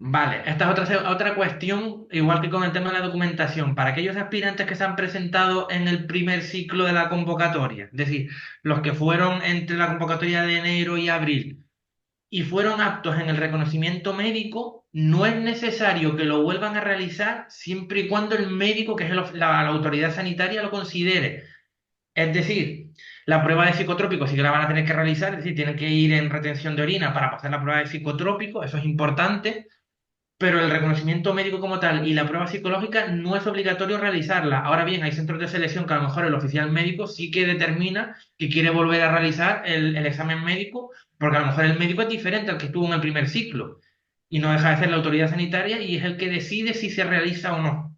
Vale, esta es otra cuestión, igual que con el tema de la documentación. Para aquellos aspirantes que se han presentado en el primer ciclo de la convocatoria, es decir, los que fueron entre la convocatoria de enero y abril y fueron aptos en el reconocimiento médico, no es necesario que lo vuelvan a realizar siempre y cuando el médico, que es la autoridad sanitaria, lo considere. Es decir, la prueba de psicotrópico sí que la van a tener que realizar, es decir, tienen que ir en retención de orina para pasar la prueba de psicotrópico, eso es importante, pero el reconocimiento médico como tal y la prueba psicológica no es obligatorio realizarla. Ahora bien, hay centros de selección que a lo mejor el oficial médico sí que determina que quiere volver a realizar el examen médico, porque a lo mejor el médico es diferente al que estuvo en el primer ciclo y no deja de ser la autoridad sanitaria y es el que decide si se realiza o no.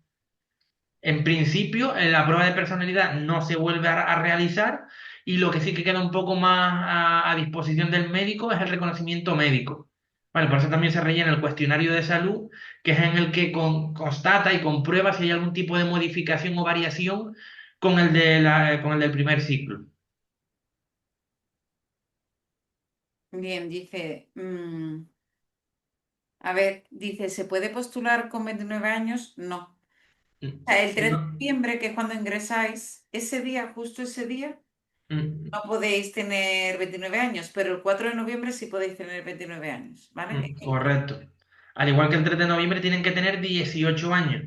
En principio, la prueba de personalidad no se vuelve a realizar y lo que sí que queda un poco más a disposición del médico es el reconocimiento médico. Vale, por eso también se rellena el cuestionario de salud, que es en el que constata y comprueba si hay algún tipo de modificación o variación con con el del primer ciclo. Bien, dice, a ver, dice, ¿se puede postular con 29 años? No. O sea, el 3 de No, noviembre, que es cuando ingresáis, ese día, justo ese día, mm, no podéis tener 29 años, pero el 4 de noviembre sí podéis tener 29 años, ¿vale? correcto. Al igual que el 3 de noviembre tienen que tener 18 años.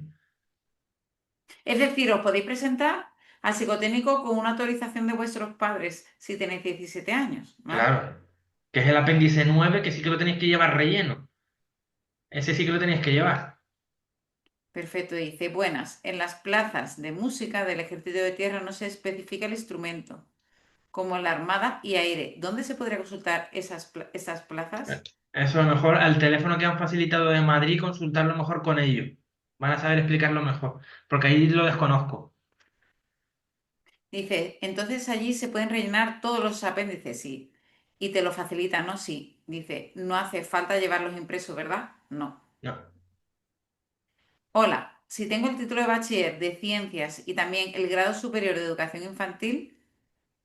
Es decir, os podéis presentar al psicotécnico con una autorización de vuestros padres si tenéis 17 años, ¿vale? Claro. Que es el apéndice 9 que sí que lo tenéis que llevar relleno. Ese sí que lo tenéis que llevar. Perfecto, dice, buenas, en las plazas de música del Ejército de Tierra no se especifica el instrumento, como en la Armada y Aire. ¿Dónde se podría consultar esas plazas? Eso a lo mejor al teléfono que han facilitado de Madrid, consultarlo mejor con ellos. Van a saber explicarlo mejor, porque ahí lo desconozco. Dice, entonces allí se pueden rellenar todos los apéndices, sí, y te lo facilitan, ¿no? Sí. Dice, no hace falta llevarlos impresos, ¿verdad? No. No. Hola, si tengo el título de bachiller de ciencias y también el grado superior de educación infantil,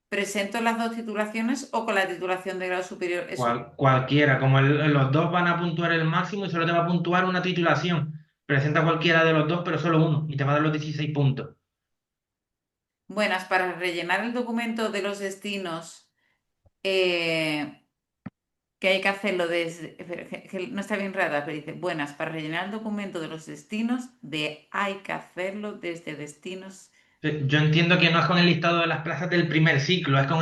¿presento las dos titulaciones o con la titulación de grado superior es Cualquiera, como los dos van a puntuar el máximo y solo te va a puntuar una titulación. Presenta cualquiera de los dos, pero solo uno, y te va a dar los 16 puntos. buenas para rellenar el documento de los destinos? eh, que hay que hacerlo desde, que no está bien rara, pero dice, buenas, para rellenar el documento de los destinos, de hay que hacerlo desde destinos. Yo entiendo que no es con el listado de las plazas del primer ciclo, es con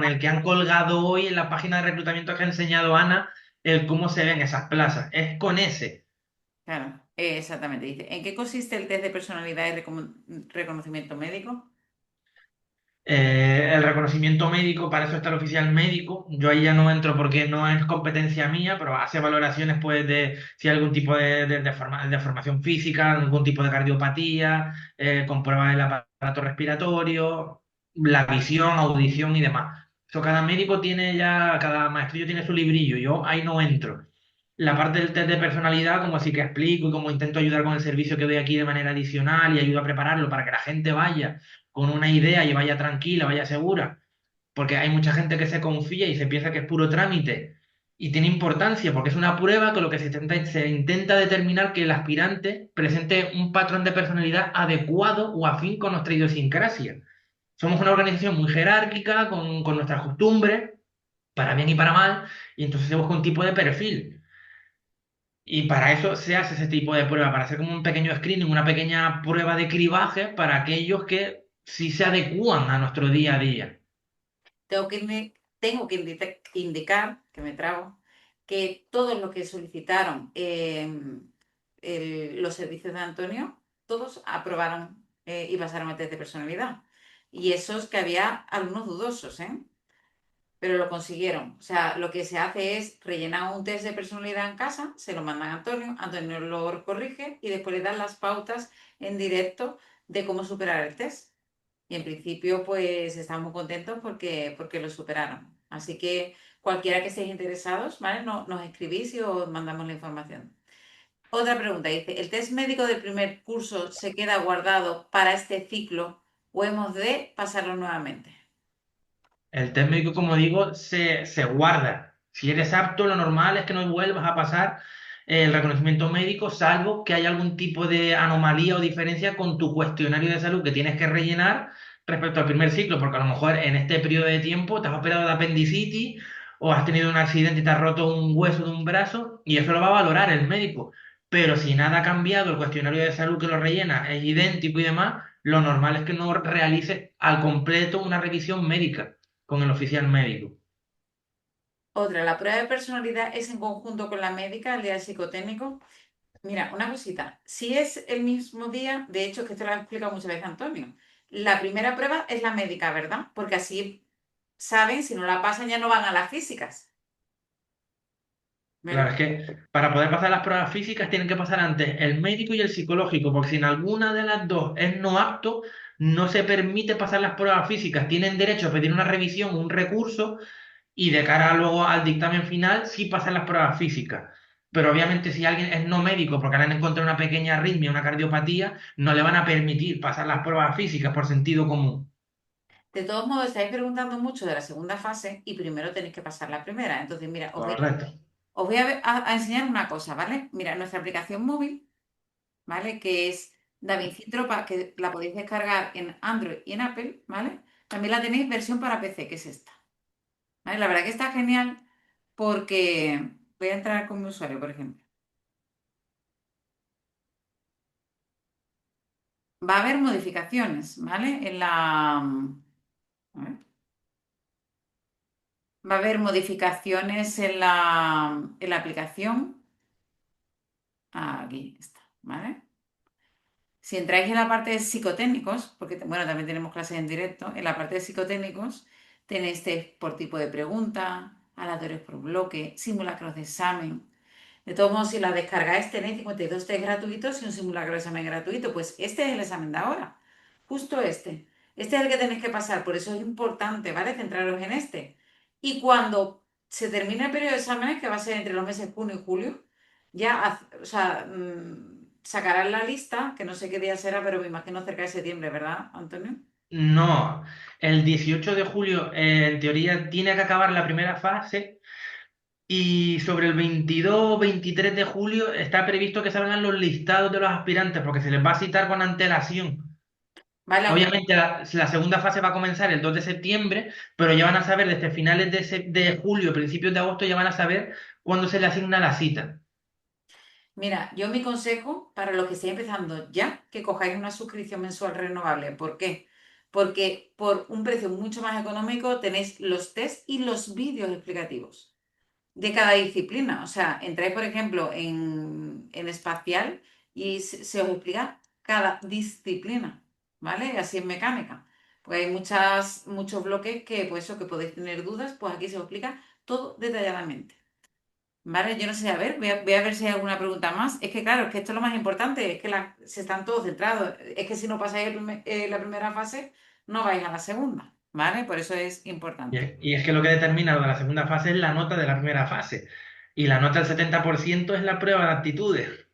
el que han colgado hoy en la página de reclutamiento que ha enseñado Ana el cómo se ven esas plazas. Es con ese. Claro, exactamente. Dice, ¿en qué consiste el test de personalidad y reconocimiento médico? El reconocimiento médico, para eso está el oficial médico. Yo ahí ya no entro porque no es competencia mía, pero hace valoraciones pues de si hay algún tipo de formación física, algún tipo de cardiopatía, comprueba el aparato respiratorio, la visión, audición y demás. Eso cada médico tiene ya, cada maestrillo tiene su librillo. Yo ahí no entro. La parte del test de personalidad, como así que explico y como intento ayudar con el servicio que doy aquí de manera adicional y ayudo a prepararlo para que la gente vaya con una idea y vaya tranquila, vaya segura, porque hay mucha gente que se confía y se piensa que es puro trámite y tiene importancia porque es una prueba con lo que se intenta determinar que el aspirante presente un patrón de personalidad adecuado o afín con nuestra idiosincrasia. Somos una organización muy jerárquica, con nuestras costumbres, para bien y para mal, y entonces se busca un tipo de perfil. Y para eso se hace ese tipo de prueba, para hacer como un pequeño screening, una pequeña prueba de cribaje para aquellos que sí se adecúan a nuestro día a día. Tengo que indicar, que me trago, que todos los que solicitaron los servicios de Antonio, todos aprobaron y pasaron el test de personalidad. Y esos que había algunos dudosos, ¿eh? Pero lo consiguieron. O sea, lo que se hace es rellenar un test de personalidad en casa, se lo mandan a Antonio, Antonio lo corrige y después le dan las pautas en directo de cómo superar el test. Y en principio, pues estamos muy contentos porque lo superaron. Así que cualquiera que estéis interesados, ¿vale? Nos escribís y os mandamos la información. Otra pregunta, dice, ¿el test médico del primer curso se queda guardado para este ciclo o hemos de pasarlo nuevamente? El test médico, como digo, se guarda. Si eres apto, lo normal es que no vuelvas a pasar el reconocimiento médico, salvo que haya algún tipo de anomalía o diferencia con tu cuestionario de salud que tienes que rellenar respecto al primer ciclo, porque a lo mejor en este periodo de tiempo te has operado de apendicitis o has tenido un accidente y te has roto un hueso de un brazo, y eso lo va a valorar el médico. Pero si nada ha cambiado, el cuestionario de salud que lo rellena es idéntico y demás, lo normal es que no realice al completo una revisión médica con el oficial médico. Otra, la prueba de personalidad es en conjunto con la médica, el día del psicotécnico. Mira, una cosita, si es el mismo día, de hecho, que esto lo ha explicado muchas veces Antonio, la primera prueba es la médica, ¿verdad? Porque así saben, si no la pasan ya no van a las físicas, Claro, ¿verdad? es que para poder pasar las pruebas físicas tienen que pasar antes el médico y el psicológico, porque si en alguna de las dos es no apto, no se permite pasar las pruebas físicas. Tienen derecho a pedir una revisión, un recurso, y de cara luego al dictamen final, sí pasan las pruebas físicas. Pero obviamente si alguien es no médico porque le han encontrado una pequeña arritmia, una cardiopatía, no le van a permitir pasar las pruebas físicas por sentido común. De todos modos, estáis preguntando mucho de la segunda fase y primero tenéis que pasar la primera. Entonces, mira, Correcto. os voy a enseñar una cosa, ¿vale? Mira, nuestra aplicación móvil, ¿vale? Que es DaVinci Tropa, que la podéis descargar en Android y en Apple, ¿vale? También la tenéis versión para PC, que es esta, ¿vale? La verdad que está genial porque voy a entrar con mi usuario, por ejemplo. Va a haber modificaciones, ¿vale? A ver. Va a haber modificaciones en la aplicación. Aquí está, ¿vale? Si entráis en la parte de psicotécnicos, porque bueno, también tenemos clases en directo, en la parte de psicotécnicos tenéis test por tipo de pregunta, aleatorios por bloque, simulacros de examen. De todos modos, si la descargáis, tenéis 52 test gratuitos y un simulacro de examen gratuito. Pues este es el examen de ahora, justo este. Este es el que tenéis que pasar, por eso es importante, ¿vale? Centraros en este. Y cuando se termine el periodo de exámenes, que va a ser entre los meses junio y julio, ya, o sea, sacarán la lista, que no sé qué día será, pero me imagino cerca de septiembre, ¿verdad, Antonio? No, el 18 de julio en teoría tiene que acabar la primera fase y sobre el 22 23 de julio está previsto que salgan los listados de los aspirantes porque se les va a citar con antelación. Vale, aunque Obviamente la segunda fase va a comenzar el 2 de septiembre, pero ya van a saber desde finales de julio, principios de agosto, ya van a saber cuándo se le asigna la cita. mira, yo mi consejo para los que estéis empezando ya, que cojáis una suscripción mensual renovable. ¿Por qué? Porque por un precio mucho más económico tenéis los test y los vídeos explicativos de cada disciplina. O sea, entráis, por ejemplo, en espacial y se os explica cada disciplina, ¿vale? Así en mecánica. Pues hay muchos bloques que, pues eso, que podéis tener dudas, pues aquí se os explica todo detalladamente. Vale, yo no sé, a ver, voy a ver si hay alguna pregunta más. Es que claro, es que esto es lo más importante, es que se están todos centrados. Es que si no pasáis la primera fase, no vais a la segunda, ¿vale? Por eso es importante. Y es que lo que determina lo de la segunda fase es la nota de la primera fase. Y la nota del 70% es la prueba de aptitudes.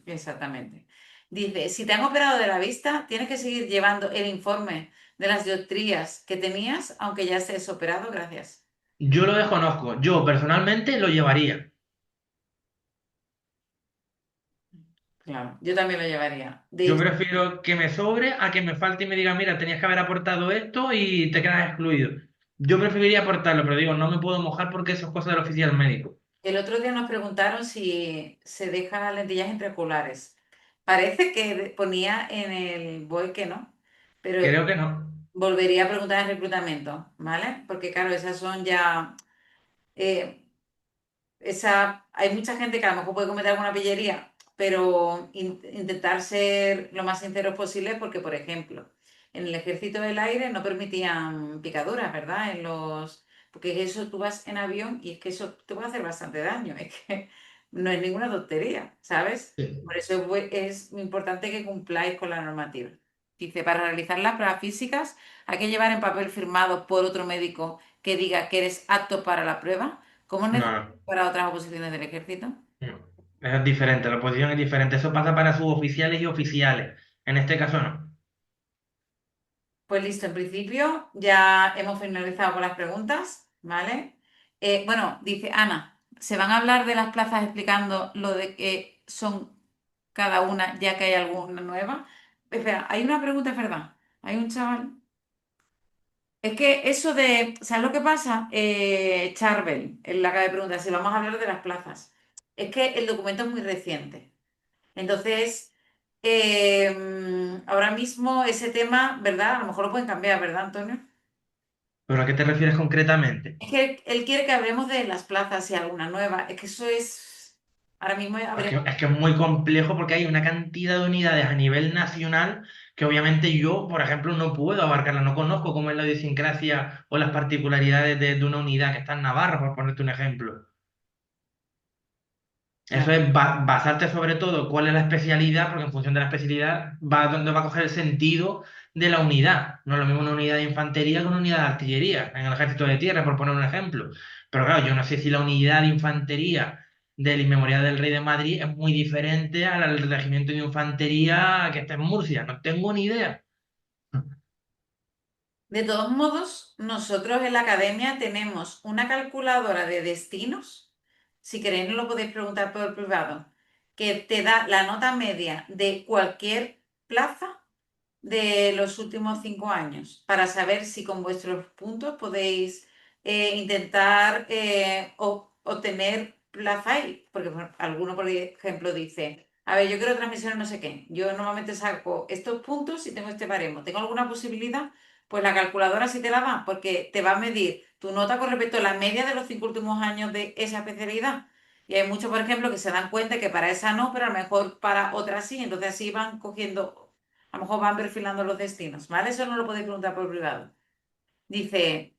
Exactamente. Dice, si te han operado de la vista, tienes que seguir llevando el informe de las dioptrías que tenías, aunque ya estés operado, gracias. Yo lo desconozco. Yo personalmente lo llevaría. Claro, yo también lo llevaría. De Yo hecho, prefiero que me sobre a que me falte y me diga, mira, tenías que haber aportado esto y te quedas excluido. Yo preferiría aportarlo, pero digo, no me puedo mojar porque eso es cosa del oficial médico. el otro día nos preguntaron si se deja lentillas intraoculares. Parece que ponía en el BOE que no, pero Creo que no. volvería a preguntar en reclutamiento, ¿vale? Porque claro, esas son ya, eh, hay mucha gente que a lo mejor puede cometer alguna pillería, pero intentar ser lo más sinceros posible porque, por ejemplo, en el ejército del aire no permitían picaduras, ¿verdad? Porque eso tú vas en avión y es que eso te puede hacer bastante daño, es que no es ninguna tontería, ¿sabes? Sí. Por eso es muy importante que cumpláis con la normativa. Dice, para realizar las pruebas físicas hay que llevar en papel firmado por otro médico que diga que eres apto para la prueba. ¿Cómo es No, no, para otras oposiciones del ejército? no. Es diferente, la posición es diferente. Eso pasa para suboficiales y oficiales. En este caso no. Pues listo, en principio ya hemos finalizado con las preguntas, ¿vale? Bueno, dice Ana, ¿se van a hablar de las plazas explicando lo de que son cada una, ya que hay alguna nueva? Espera, hay una pregunta, es verdad. Hay un chaval. Es que eso de, ¿sabes lo que pasa? Charbel, él acaba de preguntar si vamos a hablar de las plazas. Es que el documento es muy reciente. Entonces, ahora mismo ese tema, ¿verdad? A lo mejor lo pueden cambiar, ¿verdad, Antonio? ¿Pero a qué te refieres concretamente? Es que él quiere que hablemos de las plazas y alguna nueva. Es que eso es, ahora mismo habría. Es que es muy complejo porque hay una cantidad de unidades a nivel nacional que obviamente yo, por ejemplo, no puedo abarcarla, no conozco cómo es la idiosincrasia o las particularidades de una unidad que está en Navarra, por ponerte un ejemplo. Eso Claro. es basarte sobre todo cuál es la especialidad, porque en función de la especialidad va donde va a coger el sentido de la unidad. No es lo mismo una unidad de infantería que una unidad de artillería en el ejército de tierra, por poner un ejemplo. Pero claro, yo no sé si la unidad de infantería del Inmemorial del Rey de Madrid es muy diferente al regimiento de infantería que está en Murcia. No tengo ni idea. De todos modos, nosotros en la academia tenemos una calculadora de destinos. Si queréis, no lo podéis preguntar por el privado, que te da la nota media de cualquier plaza de los últimos 5 años para saber si con vuestros puntos podéis intentar obtener plaza ahí. Porque alguno, por ejemplo, dice, a ver, yo quiero transmisiones no sé qué. Yo normalmente saco estos puntos y tengo este baremo. ¿Tengo alguna posibilidad? Pues la calculadora sí te la da, porque te va a medir tu nota con respecto a la media de los 5 últimos años de esa especialidad. Y hay muchos, por ejemplo, que se dan cuenta que para esa no, pero a lo mejor para otra sí. Entonces así van cogiendo, a lo mejor van perfilando los destinos, ¿vale? Eso no lo podéis preguntar por privado. Dice,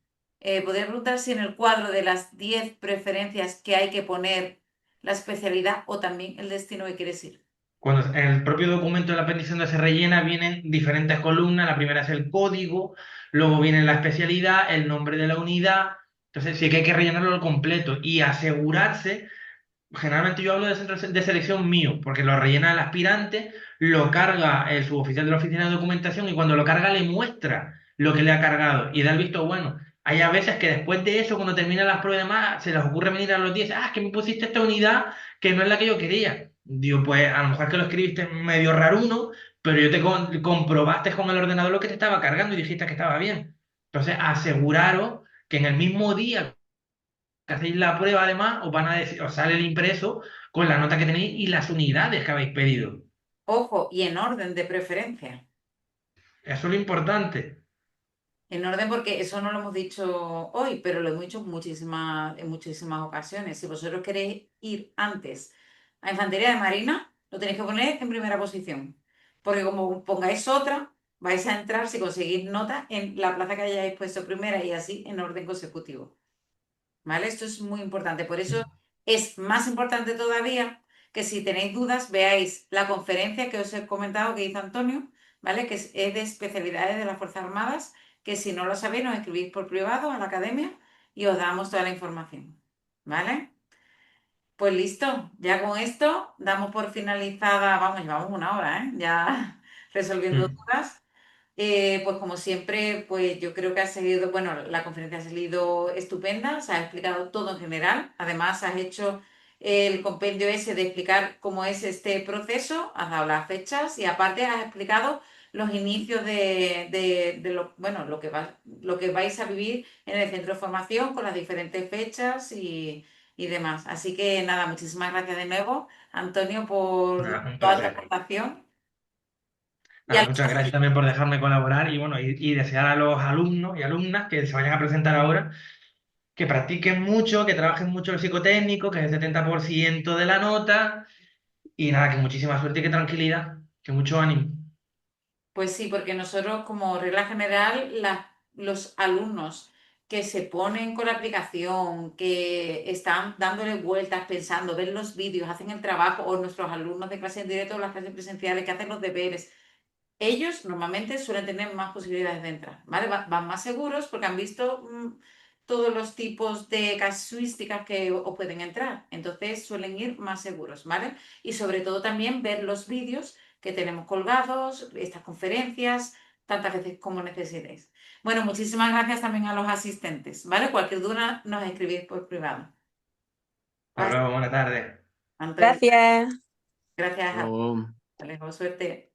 podría preguntar si en el cuadro de las 10 preferencias que hay que poner la especialidad o también el destino que quieres ir. Cuando en el propio documento de la petición de se rellena vienen diferentes columnas. La primera es el código, luego viene la especialidad, el nombre de la unidad. Entonces sí que hay que rellenarlo al completo y asegurarse. Generalmente yo hablo de centro de selección mío, porque lo rellena el aspirante, lo carga el suboficial de la oficina de documentación y cuando lo carga le muestra lo que le ha cargado y da el visto bueno. Hay a veces que después de eso, cuando terminan las pruebas y demás, se les ocurre venir a los 10, es que me pusiste esta unidad que no es la que yo quería. Digo, pues a lo mejor es que lo escribiste medio raruno, pero yo te comprobaste con el ordenador lo que te estaba cargando y dijiste que estaba bien. Entonces, aseguraros que en el mismo día que hacéis la prueba, además, os van a decir, os sale el impreso con la nota que tenéis y las unidades que habéis pedido. Ojo, y en orden de preferencia. Eso es lo importante. En orden porque eso no lo hemos dicho hoy, pero lo hemos dicho en muchísimas ocasiones. Si vosotros queréis ir antes a Infantería de Marina, lo tenéis que poner en primera posición. Porque como pongáis otra, vais a entrar si conseguís nota en la plaza que hayáis puesto primera y así en orden consecutivo. ¿Vale? Esto es muy importante. Por eso es más importante todavía que si tenéis dudas, veáis la conferencia que os he comentado que hizo Antonio, ¿vale? Que es de especialidades de las Fuerzas Armadas, que si no lo sabéis, nos escribís por privado a la academia y os damos toda la información. ¿Vale? Pues listo, ya con esto damos por finalizada, vamos, llevamos 1 hora, ¿eh? Ya resolviendo Mm. dudas. Pues como siempre, pues yo creo que has seguido, bueno, la conferencia ha salido estupenda, se ha explicado todo en general, además has hecho el compendio ese de explicar cómo es este proceso, has dado las fechas y aparte has explicado los inicios de lo, bueno, lo que vais a vivir en el centro de formación con las diferentes fechas y demás. Así que nada, muchísimas gracias de nuevo, Antonio, por Nada, un toda tu placer. aportación. Y a Nada, los muchas gracias también por dejarme colaborar y bueno, y desear a los alumnos y alumnas que se vayan a presentar ahora que practiquen mucho, que trabajen mucho el psicotécnico, que es el 70% de la nota, y nada, que muchísima suerte y que tranquilidad, que mucho ánimo. Pues sí, porque nosotros como regla general, los alumnos que se ponen con la aplicación, que están dándole vueltas, pensando, ven los vídeos, hacen el trabajo, o nuestros alumnos de clase en directo o las clases presenciales que hacen los deberes, ellos normalmente suelen tener más posibilidades de entrar, ¿vale? Van más seguros porque han visto todos los tipos de casuísticas que os pueden entrar. Entonces suelen ir más seguros, ¿vale? Y sobre todo también ver los vídeos que tenemos colgados, estas conferencias, tantas veces como necesitéis. Bueno, muchísimas gracias también a los asistentes, ¿vale? Cualquier duda nos escribís por privado. Hasta Hasta luego, buena tarde. Antonio, Gracias. gracias a Luego. Alejo, suerte.